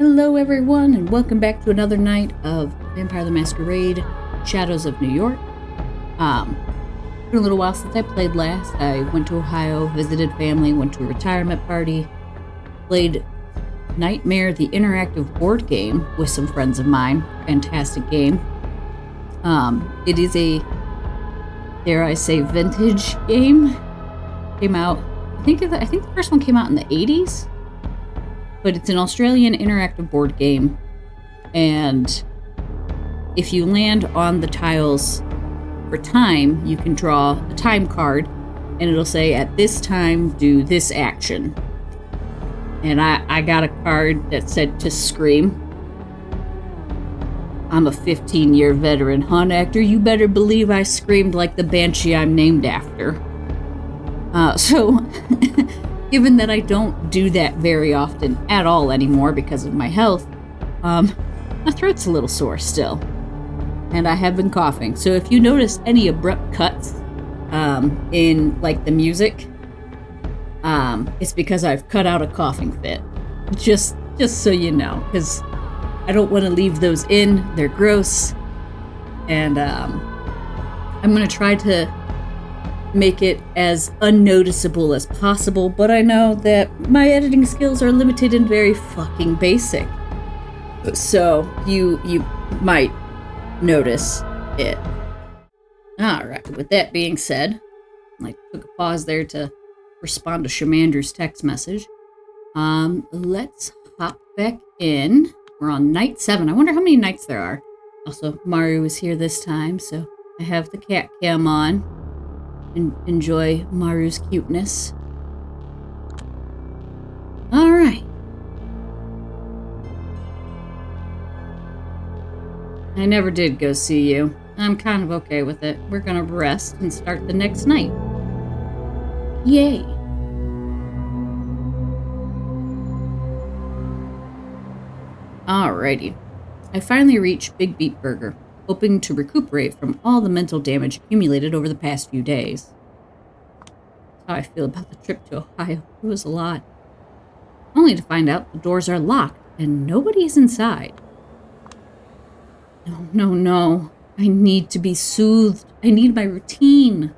Hello everyone, and welcome back to another night of Vampire the Masquerade, Shadows of New York. It's been a little while since I played last. I went to Ohio, visited family, went to a retirement party, played Nightmare, the interactive board game with some friends of mine. Fantastic game. It is a, dare I say, vintage game. Came out, I think the first one came out in the 80s. But it's an Australian interactive board game, and if you land on the tiles for time, you can draw a time card, and it'll say, at this time, do this action. And I got a card that said to scream. I'm a 15-year veteran hunt actor. You better believe I screamed like the banshee I'm named after. Given that I don't do that very often at all anymore because of my health, my throat's a little sore still. And I have been coughing. So if you notice any abrupt cuts in like the music, it's because I've cut out a coughing fit. Just so you know, because I don't want to leave those in. They're gross. And I'm going to try to make it as unnoticeable as possible, but I know that my editing skills are limited and very fucking basic. So you might notice it. Alright, with that being said, I took a pause there to respond to Shamander's text message. Let's hop back in. We're on night 7. I wonder how many nights there are. Also, Mario is here this time, so I have the cat cam on. Enjoy Maru's cuteness. Alright. I never did go see you. I'm kind of okay with it. We're gonna rest and start the next night. Yay. Alrighty. I finally reached Big Beat Burger, hoping to recuperate from all the mental damage accumulated over the past few days. That's how I feel about the trip to Ohio. It was a lot. Only to find out the doors are locked and nobody is inside. No. I need to be soothed. I need my routine.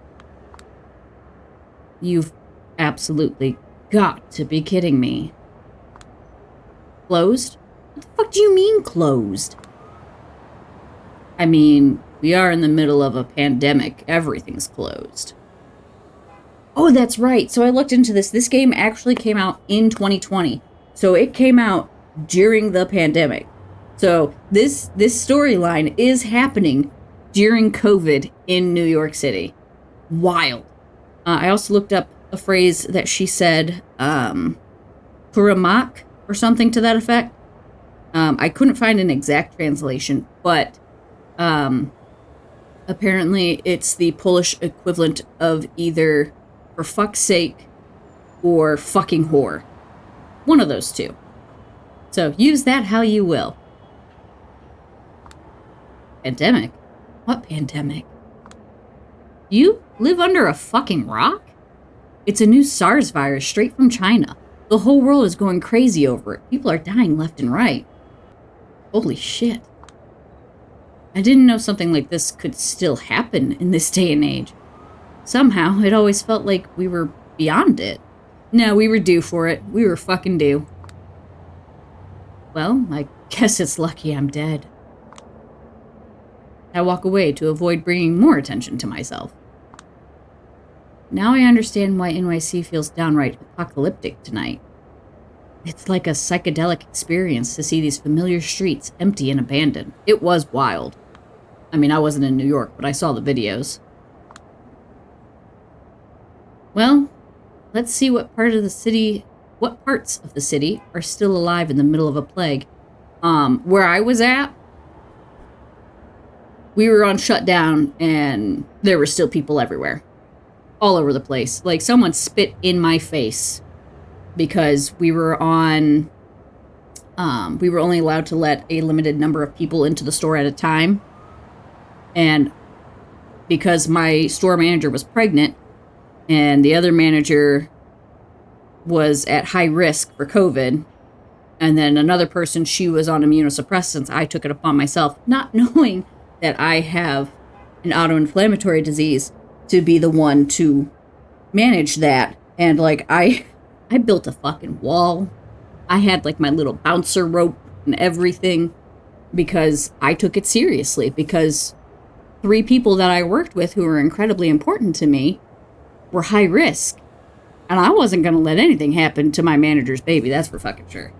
You've absolutely got to be kidding me. Closed? What the fuck do you mean closed? I mean, we are in the middle of a pandemic. Everything's closed. Oh, that's right. So I looked into this. This game actually came out in 2020. So it came out during the pandemic. So this storyline is happening during COVID in New York City. Wild. I also looked up a phrase that she said, Kuramak, or something to that effect. I couldn't find an exact translation, but apparently it's the Polish equivalent of either for fuck's sake or fucking whore. One of those two. So use that how you will. Pandemic? What pandemic? You live under a fucking rock? It's a new SARS virus straight from China. The whole world is going crazy over it. People are dying left and right. Holy shit. I didn't know something like this could still happen in this day and age. Somehow, it always felt like we were beyond it. No, we were due for it. We were fucking due. Well, I guess it's lucky I'm dead. I walk away to avoid bringing more attention to myself. Now I understand why NYC feels downright apocalyptic tonight. It's like a psychedelic experience to see these familiar streets empty and abandoned. It was wild. I mean, I wasn't in New York, but I saw the videos. Well, let's see what parts of the city are still alive in the middle of a plague. Where I was at, we were on shutdown and there were still people everywhere. All over the place. Like someone spit in my face because we were only allowed to let a limited number of people into the store at a time. And because my store manager was pregnant and the other manager was at high risk for COVID, And then another person, she was on immunosuppressants. I took it upon myself, not knowing that I have an autoinflammatory disease, to be the one to manage that. And like I built a fucking wall. I had like my little bouncer rope and everything because I took it seriously, because 3 people that I worked with who were incredibly important to me were high risk. And I wasn't going to let anything happen to my manager's baby, that's for fucking sure.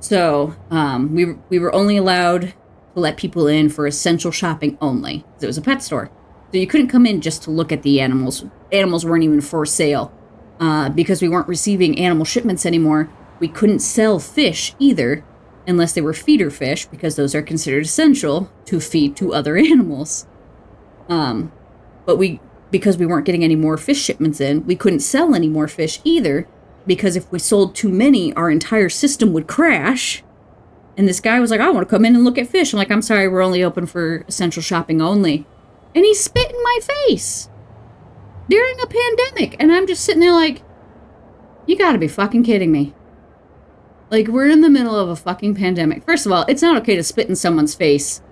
So we were only allowed to let people in for essential shopping only, because it was a pet store. So you couldn't come in just to look at the animals. Animals weren't even for sale. Because we weren't receiving animal shipments anymore, we couldn't sell fish either, unless they were feeder fish, because those are considered essential to feed to other animals. But because we weren't getting any more fish shipments in, we couldn't sell any more fish either, because if we sold too many, our entire system would crash. And this guy was like, I want to come in and look at fish. I'm like, I'm sorry, we're only open for essential shopping only. And he spit in my face during a pandemic. And I'm just sitting there like, you gotta be fucking kidding me. Like, we're in the middle of a fucking pandemic. First of all, it's not okay to spit in someone's face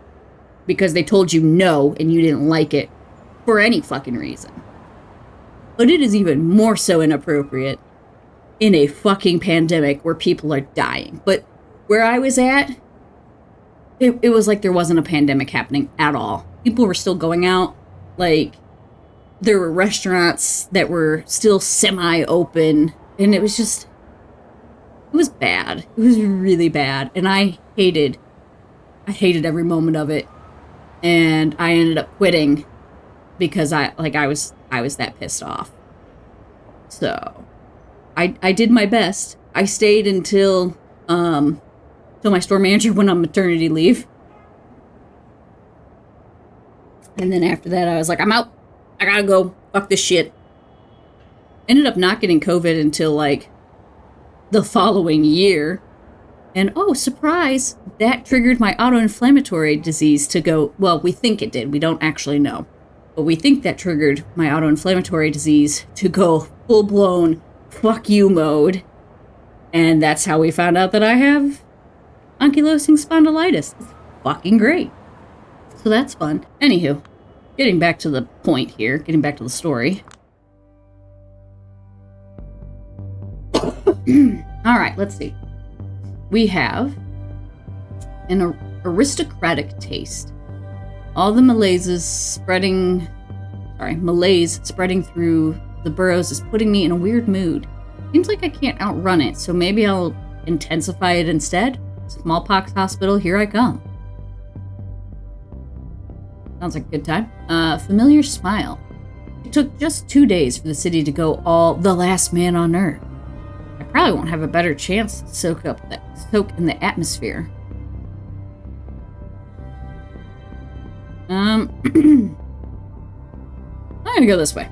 because they told you no and you didn't like it for any fucking reason. But it is even more so inappropriate in a fucking pandemic where people are dying. But where I was at, it was like there wasn't a pandemic happening at all. People were still going out. Like, there were restaurants that were still semi-open. And it was just, it was bad. It was really bad. And I hated every moment of it. And I ended up quitting because I was that pissed off. So I did my best. I stayed until my store manager went on maternity leave. And then after that, I was like, I'm out. I gotta go. Fuck this shit. Ended up not getting COVID until like the following year. And oh, surprise, that triggered my autoinflammatory disease to go, well, we think it did. We don't actually know. But we think that triggered my autoinflammatory disease to go full-blown fuck you mode. And that's how we found out that I have ankylosing spondylitis. It's fucking great. So that's fun. Anywho, getting back to the point here, getting back to the story. All right, let's see. We have an aristocratic taste. All the malaise spreading through the burrows is putting me in a weird mood. Seems like I can't outrun it, so maybe I'll intensify it instead. Smallpox hospital, here I come. Sounds like a good time. Familiar smile. It took just 2 days for the city to go all the last man on Earth. I probably won't have a better chance to soak in the atmosphere. I'm gonna go this way.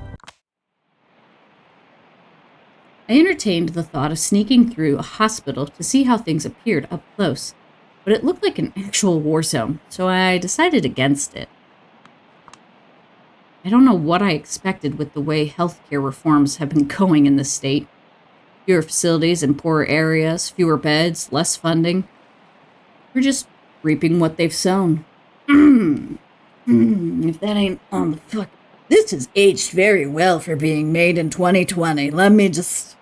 I entertained the thought of sneaking through a hospital to see how things appeared up close, but it looked like an actual war zone, so I decided against it. I don't know what I expected with the way healthcare reforms have been going in this state. Fewer facilities in poorer areas, fewer beds, less funding. We're just reaping what they've sown. If that ain't on the fuck. This has aged very well for being made in 2020. Let me just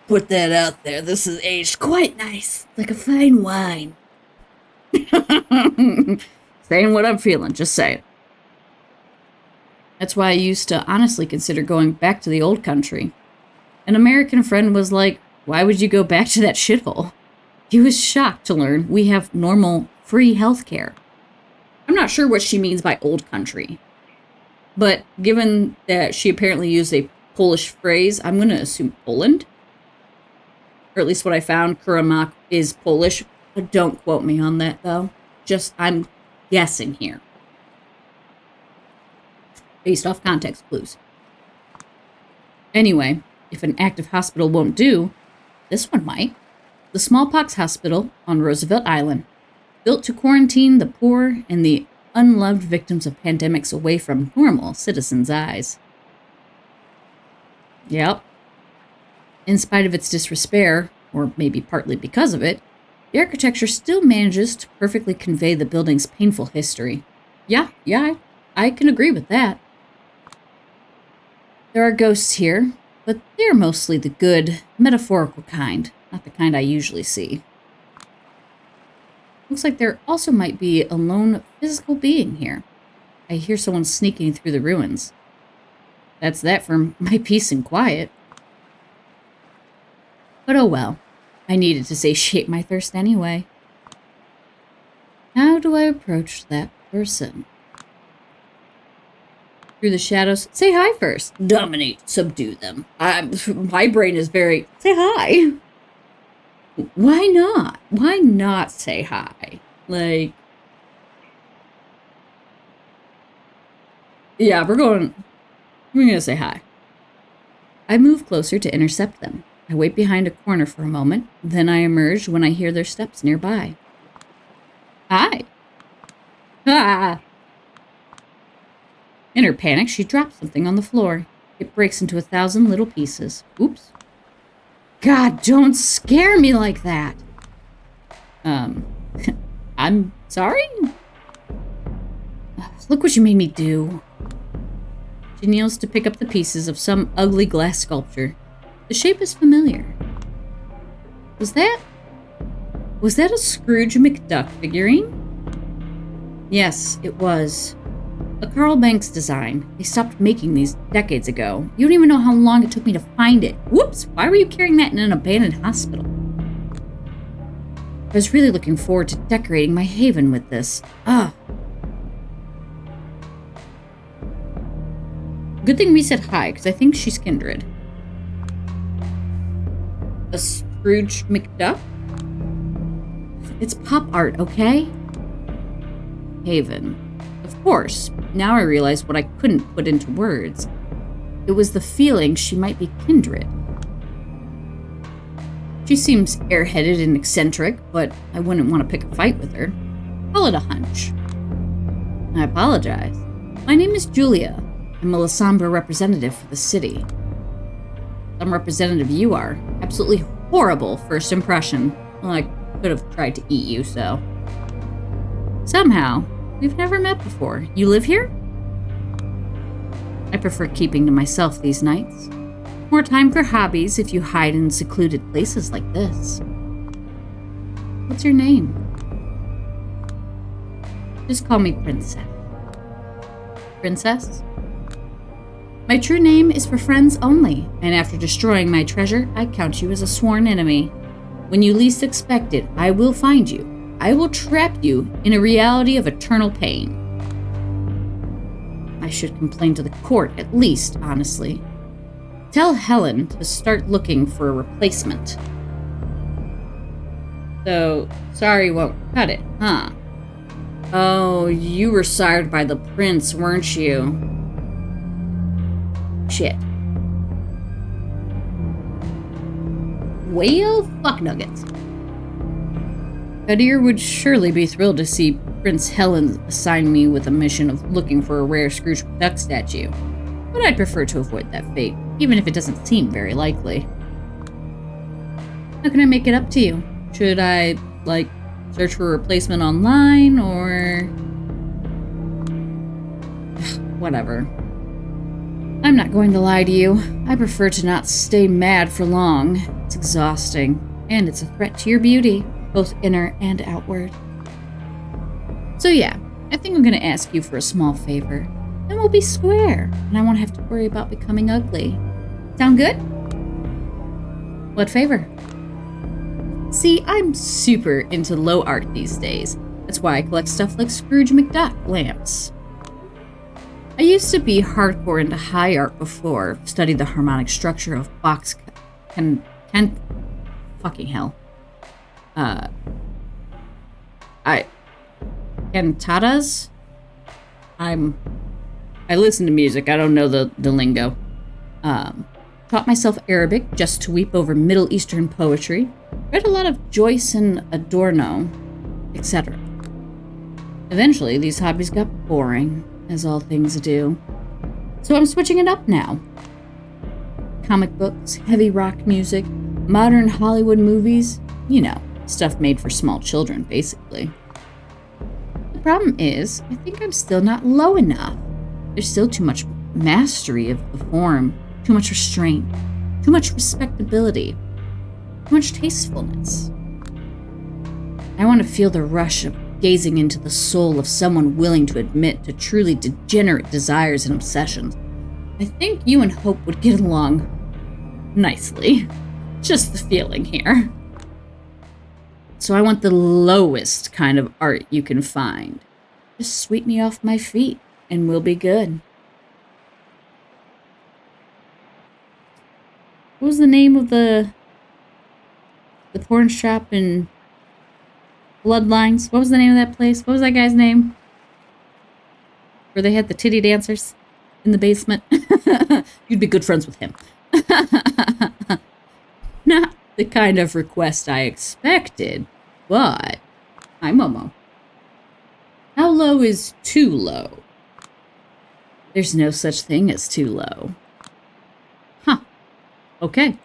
put that out there. This has aged quite nice, like a fine wine. Saying what I'm feeling, just saying. That's why I used to honestly consider going back to the old country. An American friend was like, why would you go back to that shithole? He was shocked to learn we have normal, free healthcare. I'm not sure what she means by old country. But given that she apparently used a Polish phrase, I'm going to assume Poland. Or at least what I found, Kurimak is Polish. But don't quote me on that, though. Just, I'm guessing here. Based off context clues. Anyway, if an active hospital won't do, this one might. The smallpox hospital on Roosevelt Island, built to quarantine the poor and the unloved victims of pandemics away from normal citizens' eyes. Yep. In spite of its disrepair, or maybe partly because of it, the architecture still manages to perfectly convey the building's painful history. Yeah, I can agree with that. There are ghosts here, but they're mostly the good, metaphorical kind, not the kind I usually see. Looks like there also might be a lone physical being here. I hear someone sneaking through the ruins. That's that for my peace and quiet. But oh well, I needed to satiate my thirst anyway. How do I approach that person? Through the shadows, say hi first. Dominate, subdue them. My brain is very, say hi. Why not? Why not say hi? Like, yeah, we're gonna say hi. I move closer to intercept them. I wait behind a corner for a moment, then I emerge when I hear their steps nearby. Hi. Ah. In her panic, she drops something on the floor. It breaks into 1,000 little pieces. Oops. God, don't scare me like that. I'm sorry? Look what you made me do. She kneels to pick up the pieces of some ugly glass sculpture. The shape is familiar. Was that a Scrooge McDuck figurine? Yes, it was. A Carl Banks design. They stopped making these decades ago. You don't even know how long it took me to find it. Whoops! Why were you carrying that in an abandoned hospital? I was really looking forward to decorating my haven with this. Good thing we said hi, because I think she's kindred. A Scrooge McDuck? It's pop art, okay? Haven. Of course. Now I realize what I couldn't put into words. It was the feeling she might be kindred. She seems airheaded and eccentric, but I wouldn't want to pick a fight with her. Call it a hunch. I apologize. My name is Julia. I'm a Lasombra representative for the city. Some representative you are. Absolutely horrible first impression. Well, I could have tried to eat you, so. Somehow, we've never met before. You live here? I prefer keeping to myself these nights. More time for hobbies if you hide in secluded places like this. What's your name? Just call me Princess. Princess? My true name is for friends only, and after destroying my treasure, I count you as a sworn enemy. When you least expect it, I will find you. I will trap you in a reality of eternal pain. I should complain to the court, at least, honestly. Tell Helen to start looking for a replacement. So, sorry won't cut it, huh? Oh, you were sired by the prince, weren't you? Shit. Well, fuck nuggets. Kadir would surely be thrilled to see Prince Helen assign me with a mission of looking for a rare Scrooge McDuck statue. But I'd prefer to avoid that fate, even if it doesn't seem very likely. How can I make it up to you? Should I, search for a replacement online, or... Whatever. I'm not going to lie to you. I prefer to not stay mad for long. It's exhausting, and it's a threat to your beauty, both inner and outward. So yeah, I think I'm going to ask you for a small favor. Then we'll be square, and I won't have to worry about becoming ugly. Sound good? What favor? See, I'm super into low art these days. That's why I collect stuff like Scrooge McDuck lamps. I used to be hardcore into high art before, studied the harmonic structure of box fucking hell. Cantatas? I listen to music, I don't know the lingo. Taught myself Arabic just to weep over Middle Eastern poetry. Read a lot of Joyce and Adorno, etc. Eventually, these hobbies got boring, as all things do. So I'm switching it up now. Comic books, heavy rock music, modern Hollywood movies, you know, stuff made for small children, basically. The problem is, I think I'm still not low enough. There's still too much mastery of the form, too much restraint, too much respectability, too much tastefulness. I want to feel the rush of gazing into the soul of someone willing to admit to truly degenerate desires and obsessions. I think you and Hope would get along nicely. Just the feeling here. So I want the lowest kind of art you can find. Just sweep me off my feet, and we'll be good. What was the name of the porn shop in Bloodlines? What was the name of that place? What was that guy's name? Where they had the titty dancers in the basement? You'd be good friends with him. Not the kind of request I expected, but hi, Momo. How low is too low? There's no such thing as too low. Huh. Okay.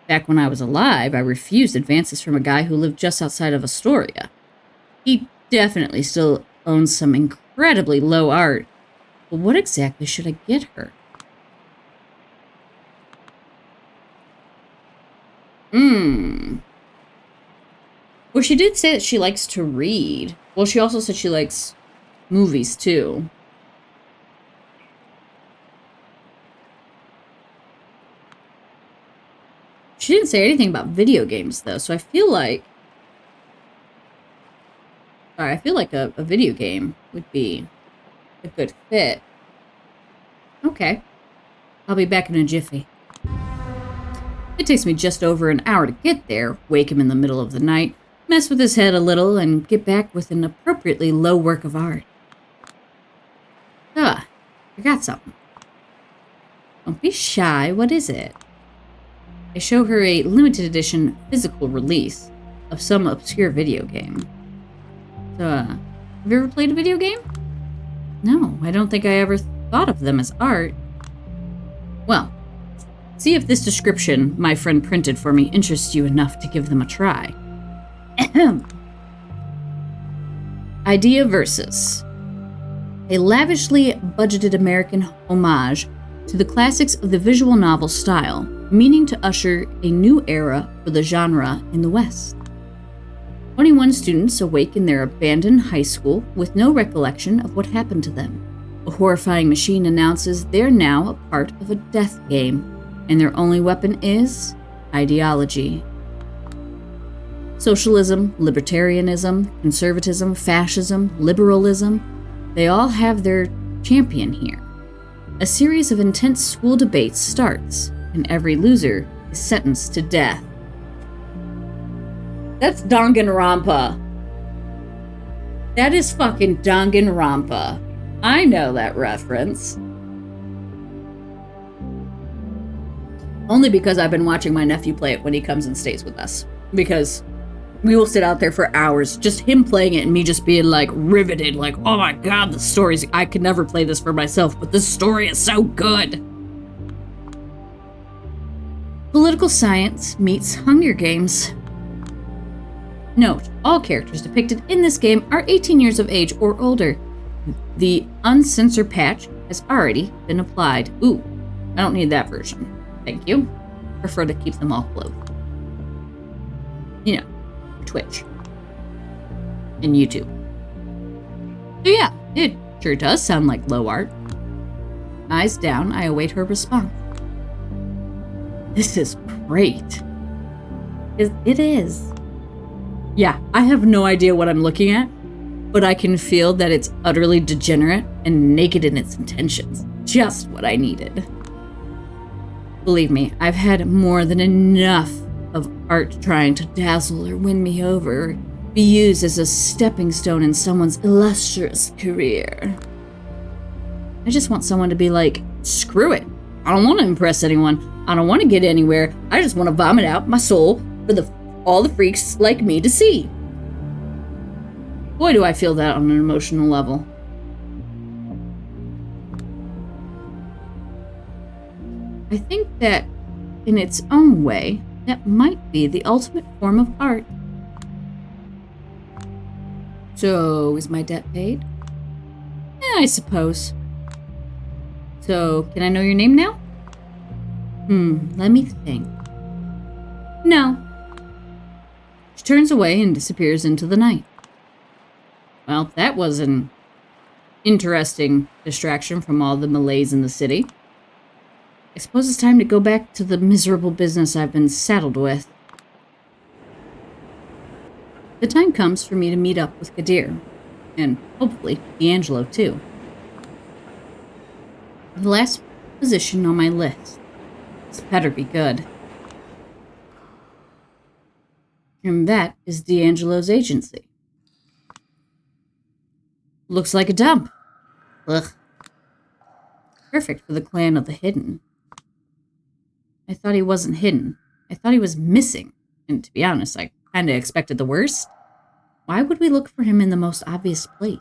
Back when I was alive, I refused advances from a guy who lived just outside of Astoria. He definitely still owns some incredibly low art. But what exactly should I get her? Well, she did say that she likes to read. Well, she also said she likes movies, too. She didn't say anything about video games, though, so I feel like... Sorry, I feel like a video game would be a good fit. Okay. I'll be back in a jiffy. It takes me just over an hour to get there, wake him in the middle of the night, mess with his head a little, and get back with an appropriately low work of art. I got something. Don't be shy, what is it? I show her a limited edition physical release of some obscure video game. So, have you ever played a video game? No, I don't think I ever thought of them as art. Well, see if this description my friend printed for me interests you enough to give them a try. Idea Versus. A lavishly budgeted American homage to the classics of the visual novel style, meaning to usher a new era for the genre in the West. 21 students awake in their abandoned high school with no recollection of what happened to them. A horrifying machine announces they're now a part of a death game, and their only weapon is ideology. Socialism, libertarianism, conservatism, fascism, liberalism, they all have their champion here. A series of intense school debates starts, and every loser is sentenced to death. That's Danganronpa. That is fucking Danganronpa. I know that reference. Only because I've been watching my nephew play it when he comes and stays with us. Because we will sit out there for hours, just him playing it and me just being like riveted, like, oh my god, the stories, I could never play this for myself, but this story is so good. Political science meets Hunger Games. Note, all characters depicted in this game are 18 years of age or older. The uncensored patch has already been applied. Ooh, I don't need that version. Thank you. Prefer to keep them all clothed. You know, Twitch. And YouTube. So yeah, it sure does sound like low art. Eyes down, I await her response. This is great. It is. Yeah, I have no idea what I'm looking at, but I can feel that it's utterly degenerate and naked in its intentions. Just what I needed. Believe me, I've had more than enough of art trying to dazzle or win me over, or be used as a stepping stone in someone's illustrious career. I just want someone to be like, screw it. I don't want to impress anyone. I don't want to get anywhere. I just want to vomit out my soul for all the freaks like me to see. Boy, do I feel that on an emotional level. I think that in its own way, that might be the ultimate form of art. So, is my debt paid? I suppose. So, can I know your name now? Let me think. No. She turns away and disappears into the night. Well, that was an interesting distraction from all the malaise in the city. I suppose it's time to go back to the miserable business I've been saddled with. The time comes for me to meet up with Kadir, and hopefully D'Angelo too. The last position on my list. This better be good. And that is D'Angelo's agency. Looks like a dump. Ugh. Perfect for the clan of the hidden. I thought he wasn't hidden. I thought he was missing. And to be honest, I kind of expected the worst. Why would we look for him in the most obvious place?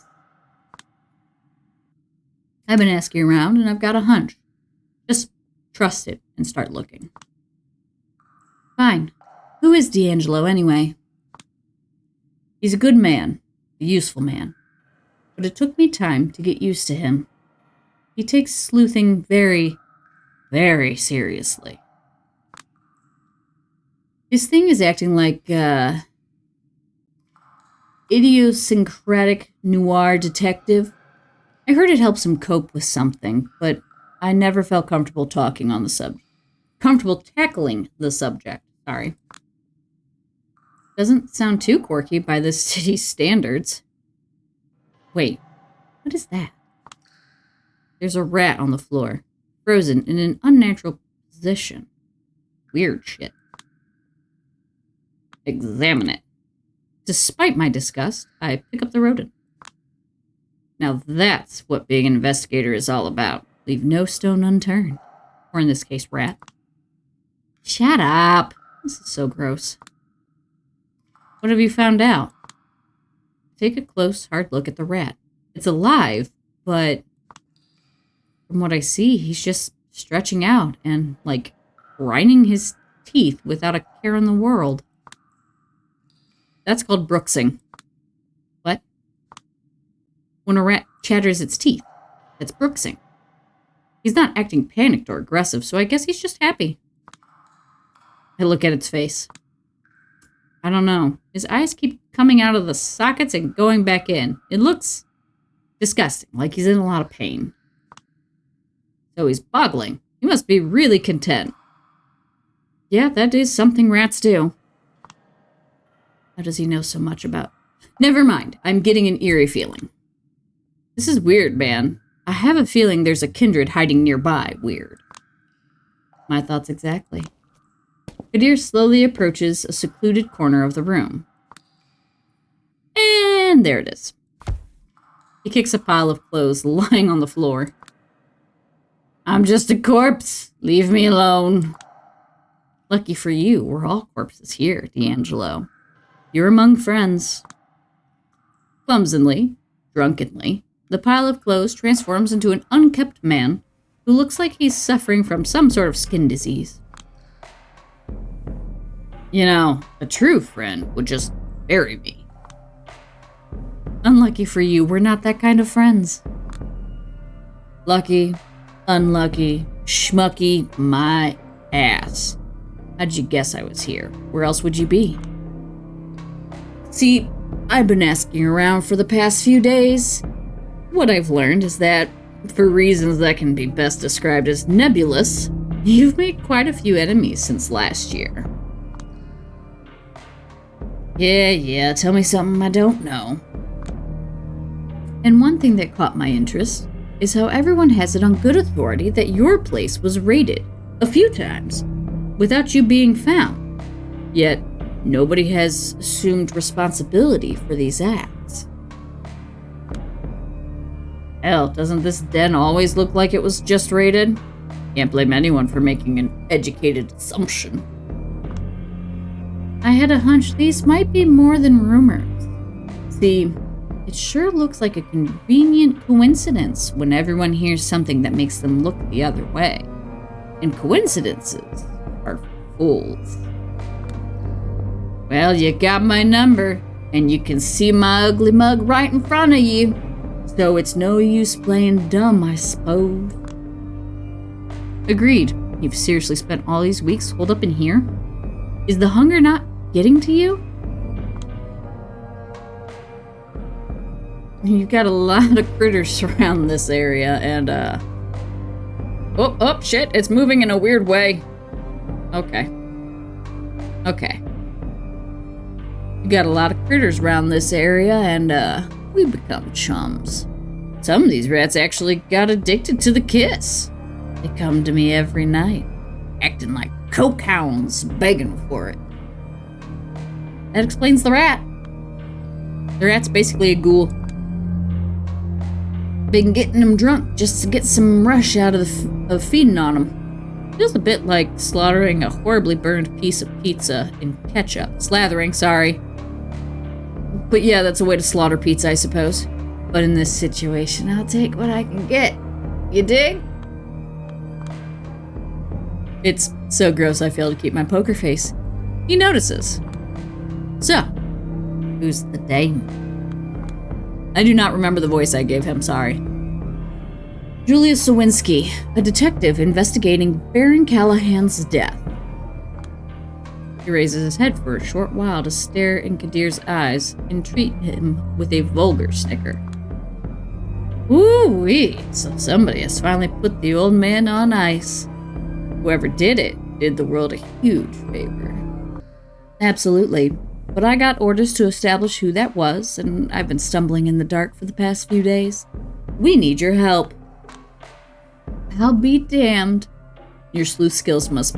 I've been asking around, and I've got a hunch. Just trust it and start looking. Fine. Who is D'Angelo, anyway? He's a good man, a useful man. But it took me time to get used to him. He takes sleuthing very, very seriously. His thing is acting like, idiosyncratic noir detective. I heard it helps him cope with something, but I never felt comfortable tackling the subject. Sorry. Doesn't sound too quirky by the city's standards. Wait, what is that? There's a rat on the floor, frozen in an unnatural position. Weird shit. Examine it. Despite my disgust, I pick up the rodent. Now that's what being an investigator is all about. Leave no stone unturned. Or in this case, rat. Shut up. This is so gross. What have you found out? Take a close, hard look at the rat. It's alive, but from what I see, he's just stretching out and, like, grinding his teeth without a care in the world. That's called brooksing. What? When a rat chatters its teeth. That's brooksing. He's not acting panicked or aggressive, so I guess he's just happy. I look at its face. I don't know. His eyes keep coming out of the sockets and going back in. It looks disgusting, like he's in a lot of pain. So he's boggling. He must be really content. Yeah, that is something rats do. How does he know so much about... Never mind. I'm getting an eerie feeling. This is weird, man. I have a feeling there's a kindred hiding nearby. Weird. My thoughts exactly. Kadir slowly approaches a secluded corner of the room. And there it is. He kicks a pile of clothes lying on the floor. I'm just a corpse. Leave me alone. Lucky for you, we're all corpses here, D'Angelo. You're among friends. Clumsily, drunkenly, the pile of clothes transforms into an unkempt man who looks like he's suffering from some sort of skin disease. You know, a true friend would just bury me. Unlucky for you, we're not that kind of friends. Lucky, unlucky, schmucky, my ass. How'd you guess I was here? Where else would you be? See, I've been asking around for the past few days. What I've learned is that, for reasons that can be best described as nebulous, you've made quite a few enemies since last year. Yeah, tell me something I don't know. And one thing that caught my interest is how everyone has it on good authority that your place was raided a few times without you being found. Yet, nobody has assumed responsibility for these acts. Hell, doesn't this den always look like it was just raided? Can't blame anyone for making an educated assumption. I had a hunch these might be more than rumors. See, it sure looks like a convenient coincidence when everyone hears something that makes them look the other way. And coincidences are holes. Well, you got my number, and you can see my ugly mug right in front of you. So it's no use playing dumb, I suppose. Agreed. You've seriously spent all these weeks holed up in here? Is the hunger not getting to you? You've got a lot of critters around this area, and, Oh, shit, it's moving in a weird way. Okay. You got a lot of critters around this area, and, we become chums. Some of these rats actually got addicted to the kiss. They come to me every night, acting like coke hounds, begging for it. That explains the rat. The rat's basically a ghoul. Been getting them drunk just to get some rush out of feeding on them. Feels a bit like slaughtering a horribly burned piece of pizza in ketchup. Slathering, sorry. But yeah, that's a way to slaughter pizza, I suppose. But in this situation, I'll take what I can get. You dig? It's so gross I fail to keep my poker face. He notices. So, who's the dame? I do not remember the voice I gave him, sorry. Julius Sawinski, a detective investigating Baron Callahan's death. He raises his head for a short while to stare in Kadir's eyes and treat him with a vulgar snicker. Ooh-wee, so somebody has finally put the old man on ice. Whoever did it did the world a huge favor. Absolutely, but I got orders to establish who that was, and I've been stumbling in the dark for the past few days. We need your help. I'll be damned. Your sleuth skills must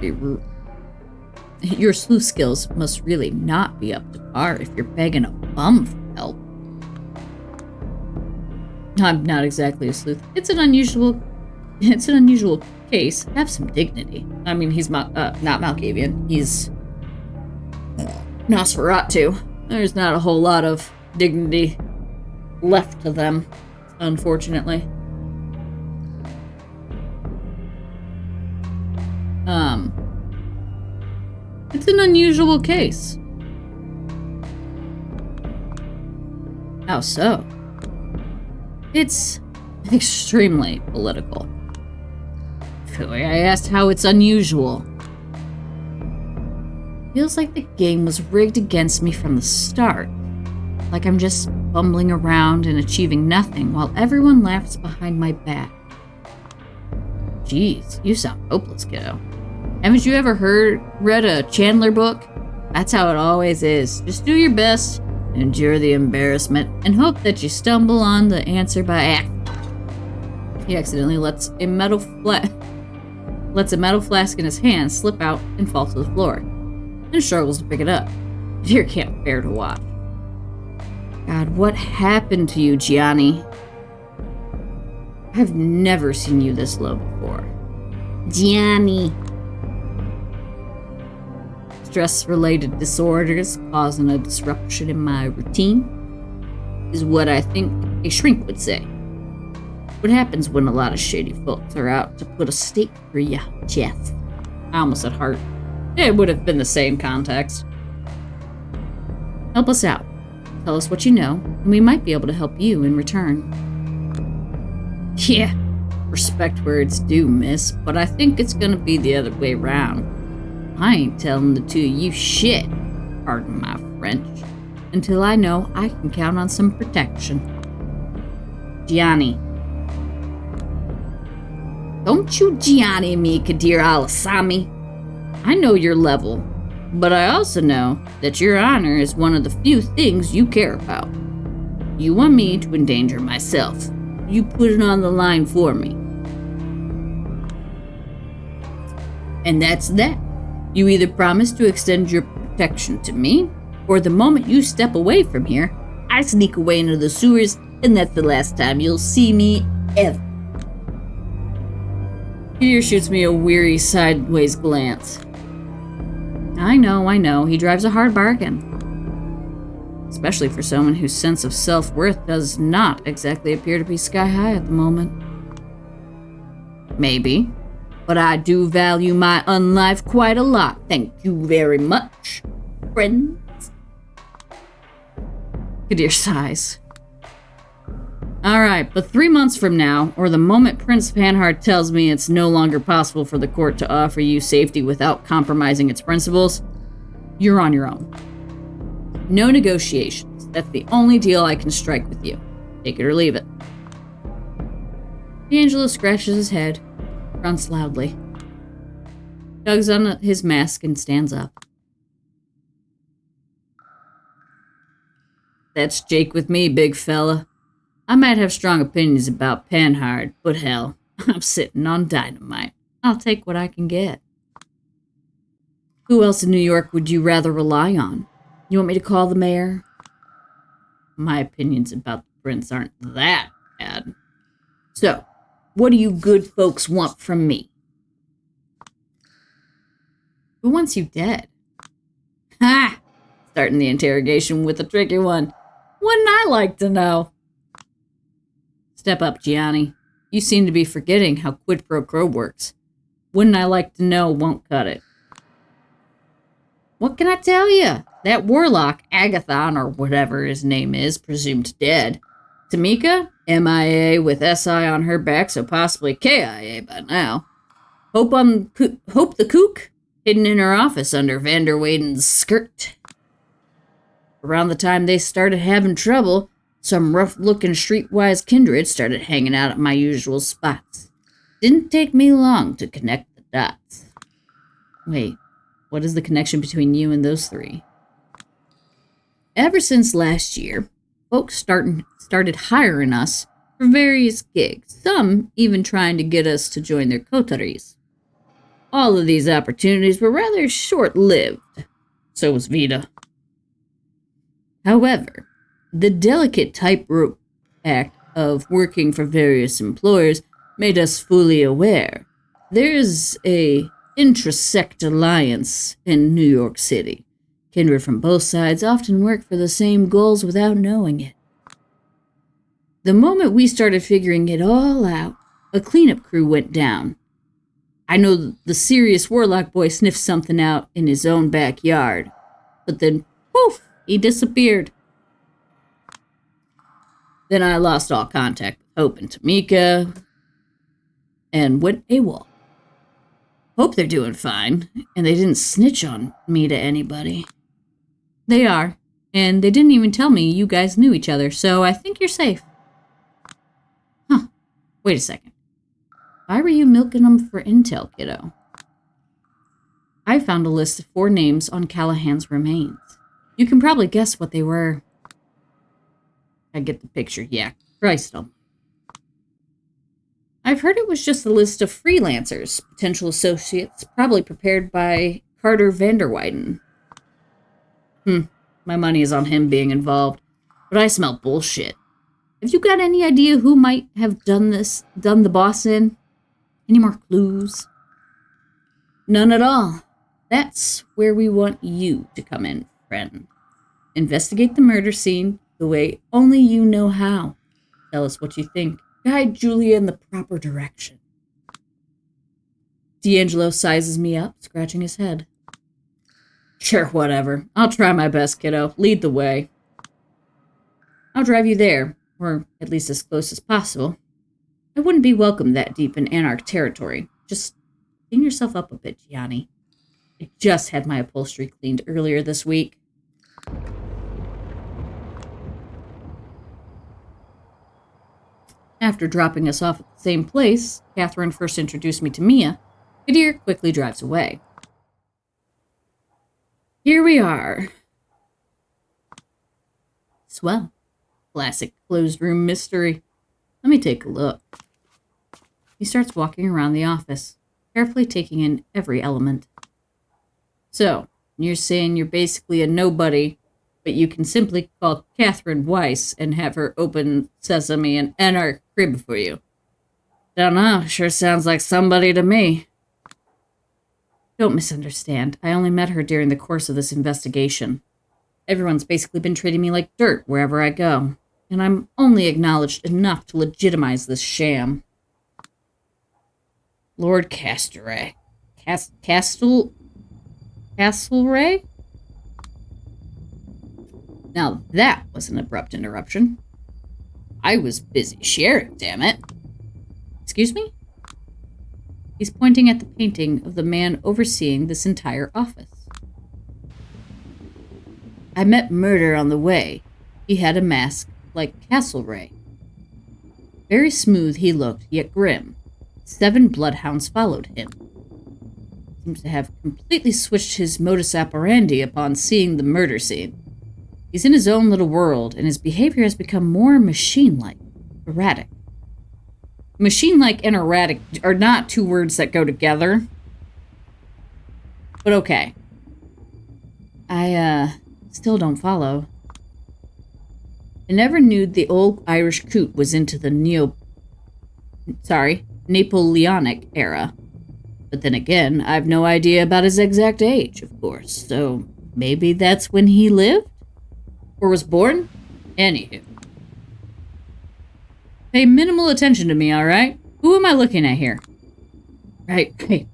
really not be up to par if you're begging a bum for help. I'm not exactly a sleuth. It's an unusual case. Have some dignity. I mean, he's not Malkavian. He's Nosferatu. There's not a whole lot of dignity left to them, unfortunately. It's an unusual case. How so? It's extremely political. I asked how it's unusual. Feels like the game was rigged against me from the start. Like I'm just bumbling around and achieving nothing while everyone laughs behind my back. Jeez, you sound hopeless, kiddo. Haven't you ever read a Chandler book? That's how it always is. Just do your best, endure the embarrassment, and hope that you stumble on the answer by accident. He accidentally lets a metal flask in his hand slip out and fall to the floor, and struggles to pick it up. Deer can't bear to watch. God, what happened to you, Gianni? I've never seen you this low before. Gianni. Stress-related disorders causing a disruption in my routine is what I think a shrink would say. What happens when a lot of shady folks are out to put a stake through your chest? I almost said heart. It would have been the same context. Help us out. Tell us what you know, and we might be able to help you in return. Yeah, respect where it's due, miss, but I think it's gonna be the other way around. I ain't telling the two of you shit, pardon my French, until I know I can count on some protection. Gianni. Don't you Gianni me, Kadir al-Assami. I know your level, but I also know that your honor is one of the few things you care about. You want me to endanger myself. You put it on the line for me. And that's that. You either promise to extend your protection to me, or the moment you step away from here, I sneak away into the sewers, and that's the last time you'll see me ever. Peter shoots me a weary sideways glance. I know, he drives a hard bargain. Especially for someone whose sense of self-worth does not exactly appear to be sky high at the moment. Maybe. but I do value my unlife quite a lot. Thank you very much, friends. Kadir sighs. Alright, but 3 months from now, or the moment Prince Panhard tells me it's no longer possible for the court to offer you safety without compromising its principles, you're on your own. No negotiations. That's the only deal I can strike with you. Take it or leave it. D'Angelo scratches his head, grunts loudly, tugs on his mask, and stands up. That's Jake with me, big fella. I might have strong opinions about Panhard, but hell, I'm sitting on dynamite. I'll take what I can get. Who else in New York would you rather rely on? You want me to call the mayor? My opinions about the prince aren't that bad. So, what do you good folks want from me? Who wants you dead? Ha! Starting the interrogation with a tricky one. Wouldn't I like to know? Step up, Gianni. You seem to be forgetting how quid pro quo works. Wouldn't I like to know won't cut it. What can I tell you? That warlock, Agathon, or whatever his name is, presumed dead. Tamika, MIA with SI on her back, so possibly KIA by now. Hope the kook, hidden in her office under Vander Waden's skirt. Around the time they started having trouble, some rough-looking streetwise kindred started hanging out at my usual spots. Didn't take me long to connect the dots. Wait, what is the connection between you and those three? Ever since last year, folks started hiring us for various gigs, some even trying to get us to join their coteries. All of these opportunities were rather short-lived. So was Vita. However, the delicate tightrope act of working for various employers made us fully aware there's a intrasect alliance in New York City. Kindred from both sides often work for the same goals without knowing it. The moment we started figuring it all out, a cleanup crew went down. I know the serious warlock boy sniffed something out in his own backyard, but then, poof, he disappeared. Then I lost all contact with Hope and Tamika and went AWOL. Hope they're doing fine, and they didn't snitch on me to anybody. They are, and they didn't even tell me you guys knew each other, so I think you're safe. Huh, wait a second. Why were you milking them for intel, kiddo? I found a list of 4 names on Callahan's remains. You can probably guess what they were. I get the picture, yeah. Christ almighty. I've heard it was just a list of freelancers, potential associates, probably prepared by Carter Vanderwyden. My money is on him being involved, but I smell bullshit. Have you got any idea who might have done the boss in? Any more clues? None at all. That's where we want you to come in, friend. Investigate the murder scene the way only you know how. Tell us what you think. Guide Julia in the proper direction. D'Angelo sizes me up, scratching his head. Sure, whatever. I'll try my best, kiddo. Lead the way. I'll drive you there, or at least as close as possible. I wouldn't be welcome that deep in Anarch territory. Just clean yourself up a bit, Gianni. I just had my upholstery cleaned earlier this week. After dropping us off at the same place, Catherine first introduced me to Mia. Kadir quickly drives away. Here we are. Swell. Classic closed room mystery. Let me take a look. He starts walking around the office, carefully taking in every element. So, you're saying you're basically a nobody, but you can simply call Catherine Weiss and have her open sesame and enter our crib for you. Don't know, sure sounds like somebody to me. Don't misunderstand. I only met her during the course of this investigation. Everyone's basically been treating me like dirt wherever I go, and I'm only acknowledged enough to legitimize this sham. Lord Castlereagh. Castlereagh? Now that was an abrupt interruption. I was busy sharing, damn it. Excuse me? He's pointing at the painting of the man overseeing this entire office. I met Murder on the way. He had a mask like Castlereagh. Very smooth he looked, yet grim. 7 bloodhounds followed him. Seems to have completely switched his modus operandi upon seeing the murder scene. He's in his own little world, and his behavior has become more machine-like, erratic. Machine-like and erratic are not 2 words that go together. But okay. I, still don't follow. I never knew the old Irish coot was into the Napoleonic era. But then again, I've no idea about his exact age, of course. So maybe that's when he lived? Or was born? Anywho. Pay minimal attention to me, alright? Who am I looking at here? Right.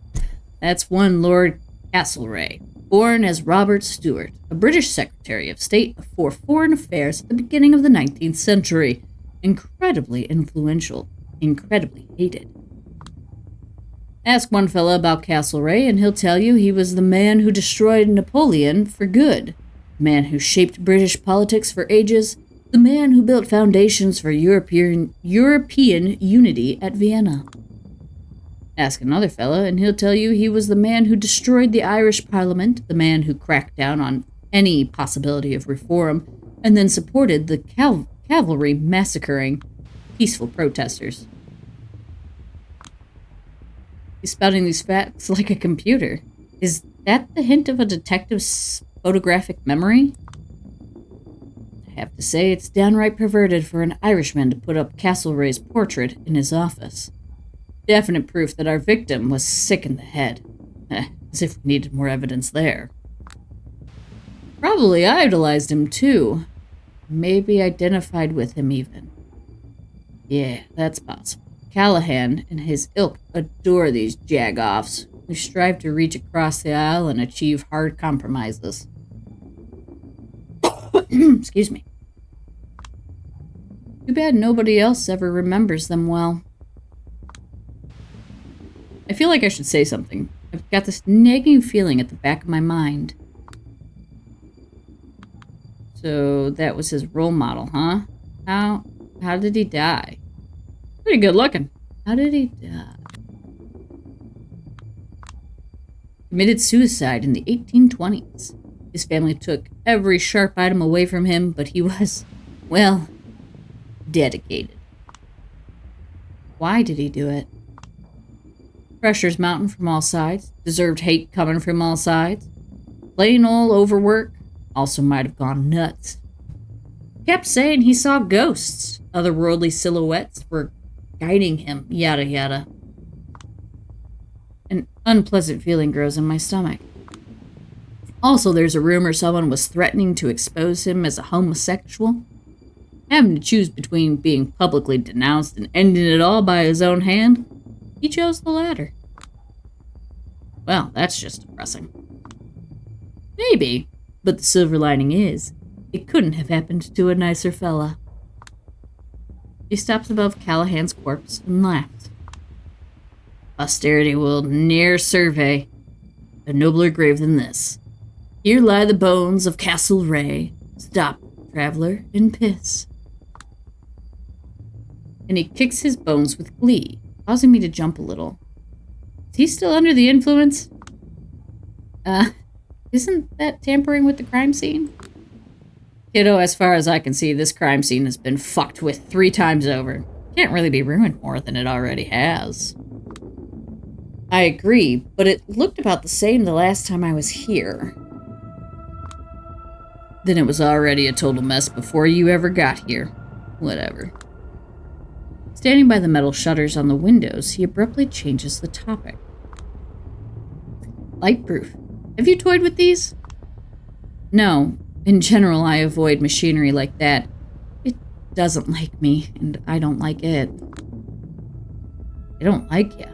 That's one Lord Castlereagh, born as Robert Stewart, a British Secretary of State for Foreign Affairs at the beginning of the 19th century. Incredibly influential, incredibly hated. Ask one fella about Castlereagh and he'll tell you he was the man who destroyed Napoleon for good, the man who shaped British politics for ages, the man who built foundations for European unity at Vienna. Ask another fella, and he'll tell you he was the man who destroyed the Irish Parliament, the man who cracked down on any possibility of reform, and then supported the cavalry massacring peaceful protesters. He's spouting these facts like a computer. Is that the hint of a detective's photographic memory? I have to say it's downright perverted for an Irishman to put up Castlereagh's portrait in his office. Definite proof that our victim was sick in the head. As if we needed more evidence there. Probably idolized him too. Maybe identified with him even. Yeah, that's possible. Callahan and his ilk adore these jag-offs who strive to reach across the aisle and achieve hard compromises. Excuse me. Too bad nobody else ever remembers them well. I feel like I should say something. I've got this nagging feeling at the back of my mind. So that was his role model, huh? How did he die? Pretty good looking. How did he die? Committed suicide in the 1820s. His family took every sharp item away from him, but he was, well, dedicated. Why did he do it? Pressures mounting from all sides. Deserved hate coming from all sides. Plain old overwork. Also might have gone nuts. Kept saying he saw ghosts. Otherworldly silhouettes were guiding him. Yada yada. An unpleasant feeling grows in my stomach. Also, there's a rumor someone was threatening to expose him as a homosexual. Having to choose between being publicly denounced and ending it all by his own hand, he chose the latter. Well, that's just depressing. Maybe, but the silver lining is, it couldn't have happened to a nicer fella. He stops above Callahan's corpse and laughs. Posterity will ne'er survey a nobler grave than this. Here lie the bones of Castlereagh. Stop, traveler, and piss. And he kicks his bones with glee, causing me to jump a little. Is he still under the influence? Isn't that tampering with the crime scene? Kiddo, as far as I can see, this crime scene has been fucked with 3 times over. Can't really be ruined more than it already has. I agree, but it looked about the same the last time I was here. Then it was already a total mess before you ever got here. Whatever. Standing by the metal shutters on the windows, he abruptly changes the topic. Lightproof. Have you toyed with these? No. In general, I avoid machinery like that. It doesn't like me, and I don't like it. I don't like you.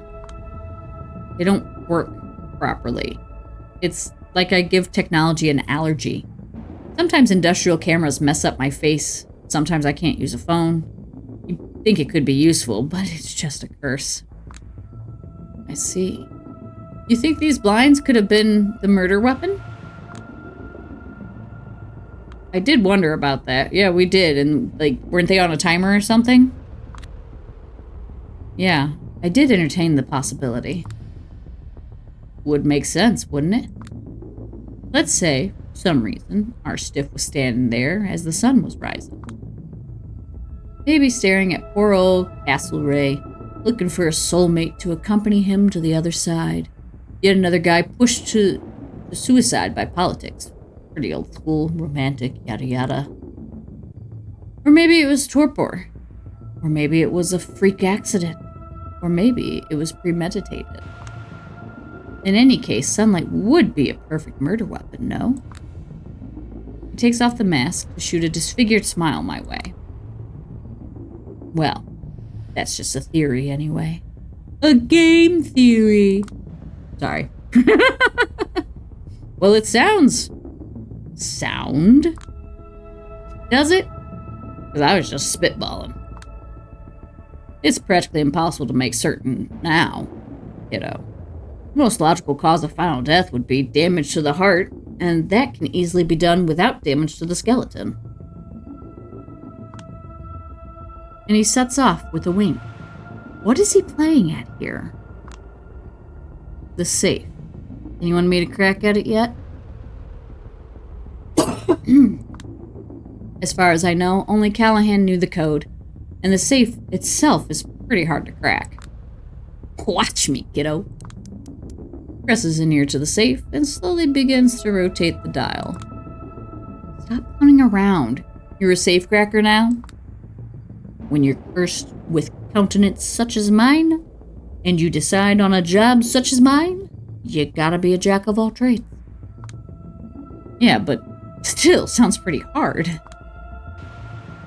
They don't work properly. It's like I give technology an allergy. Sometimes industrial cameras mess up my face. Sometimes I can't use a phone. You'd think it could be useful, but it's just a curse. I see. You think these blinds could have been the murder weapon? I did wonder about that. Yeah, we did. And, like, weren't they on a timer or something? Yeah, I did entertain the possibility. Would make sense, wouldn't it? Let's say, for some reason, our stiff was standing there as the sun was rising. Maybe staring at poor old Castlereagh, looking for a soulmate to accompany him to the other side. Yet another guy pushed to suicide by politics. Pretty old school, romantic, yada yada. Or maybe it was torpor. Or maybe it was a freak accident. Or maybe it was premeditated. In any case, sunlight would be a perfect murder weapon, no? He takes off the mask to shoot a disfigured smile my way. Well, that's just a theory anyway. A game theory! Sorry. Well, it sounds... sound? Does it? Because I was just spitballing. It's practically impossible to make certain now, kiddo. The most logical cause of final death would be damage to the heart, and that can easily be done without damage to the skeleton. And he sets off with a wink. What is he playing at here? The safe. Anyone made a crack at it yet? As far as I know, only Callahan knew the code, and the safe itself is pretty hard to crack. Watch me, kiddo. Presses an ear to the safe and slowly begins to rotate the dial. Stop clowning around. You're a safecracker now? When you're cursed with countenance such as mine, and you decide on a job such as mine, you gotta be a jack of all trades. Yeah, but still sounds pretty hard.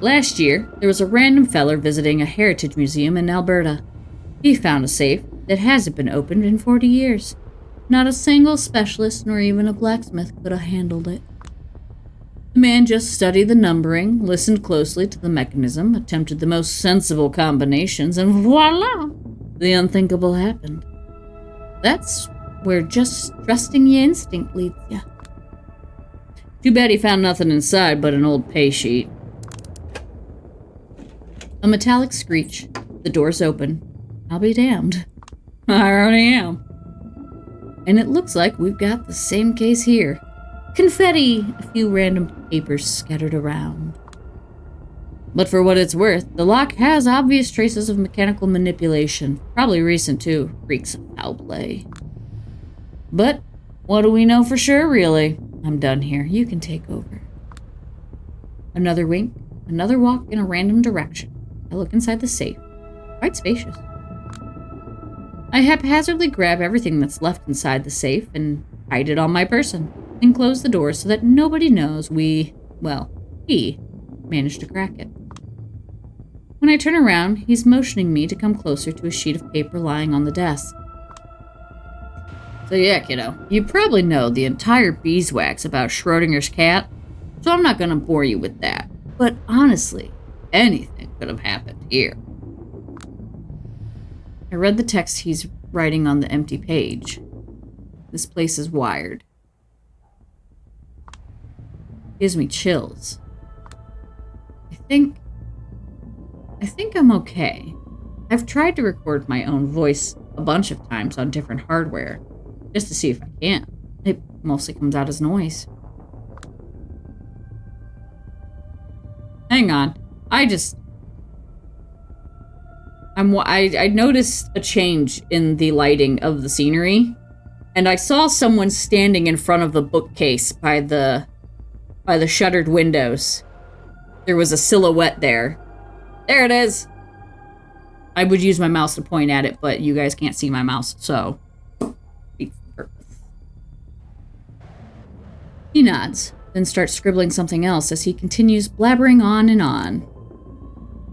Last year, there was a random feller visiting a heritage museum in Alberta. He found a safe that hasn't been opened in 40 years. Not a single specialist nor even a blacksmith could have handled it. The man just studied the numbering, listened closely to the mechanism, attempted the most sensible combinations, and voila! The unthinkable happened. That's where just trusting your instinct leads you. Too bad he found nothing inside but an old pay sheet. A metallic screech. The door's open. I'll be damned. I already am. And it looks like we've got the same case here. Confetti! A few random papers scattered around. But for what it's worth, the lock has obvious traces of mechanical manipulation. Probably recent too. Reeks of foul play. But what do we know for sure, really? I'm done here. You can take over. Another wink. Another walk in a random direction. I look inside the safe. Quite spacious. I haphazardly grab everything that's left inside the safe and hide it on my person, and close the door so that nobody knows he managed to crack it. When I turn around, he's motioning me to come closer to a sheet of paper lying on the desk. So yeah, kiddo, you probably know the entire beeswax about Schrodinger's cat, so I'm not going to bore you with that. But honestly, anything could have happened here. I read the text he's writing on the empty page. This place is wired. Gives me chills. I think I'm okay. I've tried to record my own voice a bunch of times on different hardware, just to see if I can. It mostly comes out as noise. Hang on. I noticed a change in the lighting of the scenery, and I saw someone standing in front of the bookcase by the shuttered windows. There was a silhouette there. There it is! I would use my mouse to point at it, but you guys can't see my mouse, so beats the purpose. He nods, then starts scribbling something else as he continues blabbering on and on.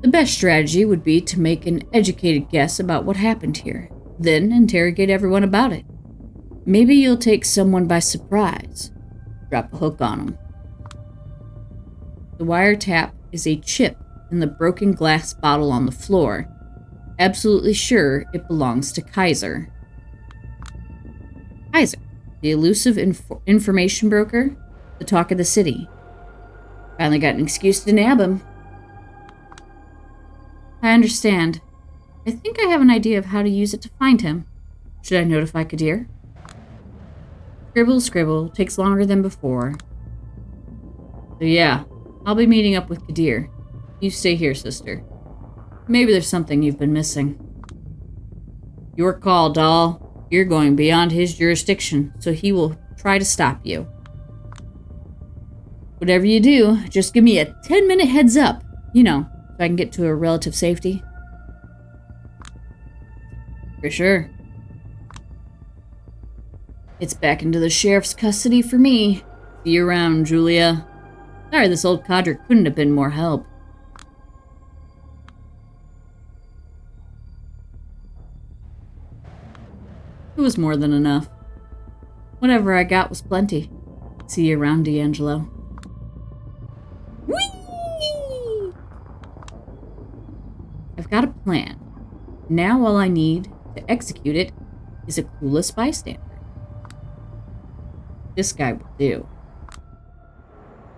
The best strategy would be to make an educated guess about what happened here. then interrogate everyone about it. Maybe you'll take someone by surprise. Drop a hook on them. The wiretap is a chip in the broken glass bottle on the floor. Absolutely sure it belongs to Kaiser. Kaiser, the elusive information broker, the talk of the city. Finally got an excuse to nab him. I understand. I think I have an idea of how to use it to find him. Should I notify Kadir? Scribble, scribble. Takes longer than before. So yeah, I'll be meeting up with Kadir. You stay here, sister. Maybe there's something you've been missing. Your call, doll. You're going beyond his jurisdiction, so he will try to stop you. Whatever you do, just give me a 10-minute heads up. So I can get to a relative safety. For sure. It's back into the sheriff's custody for me. See you around, Julia. Sorry this old codger couldn't have been more help. It was more than enough. Whatever I got was plenty. See you around, D'Angelo. Whee! I've got a plan. Now all I need to execute it is a clueless bystander. This guy will do.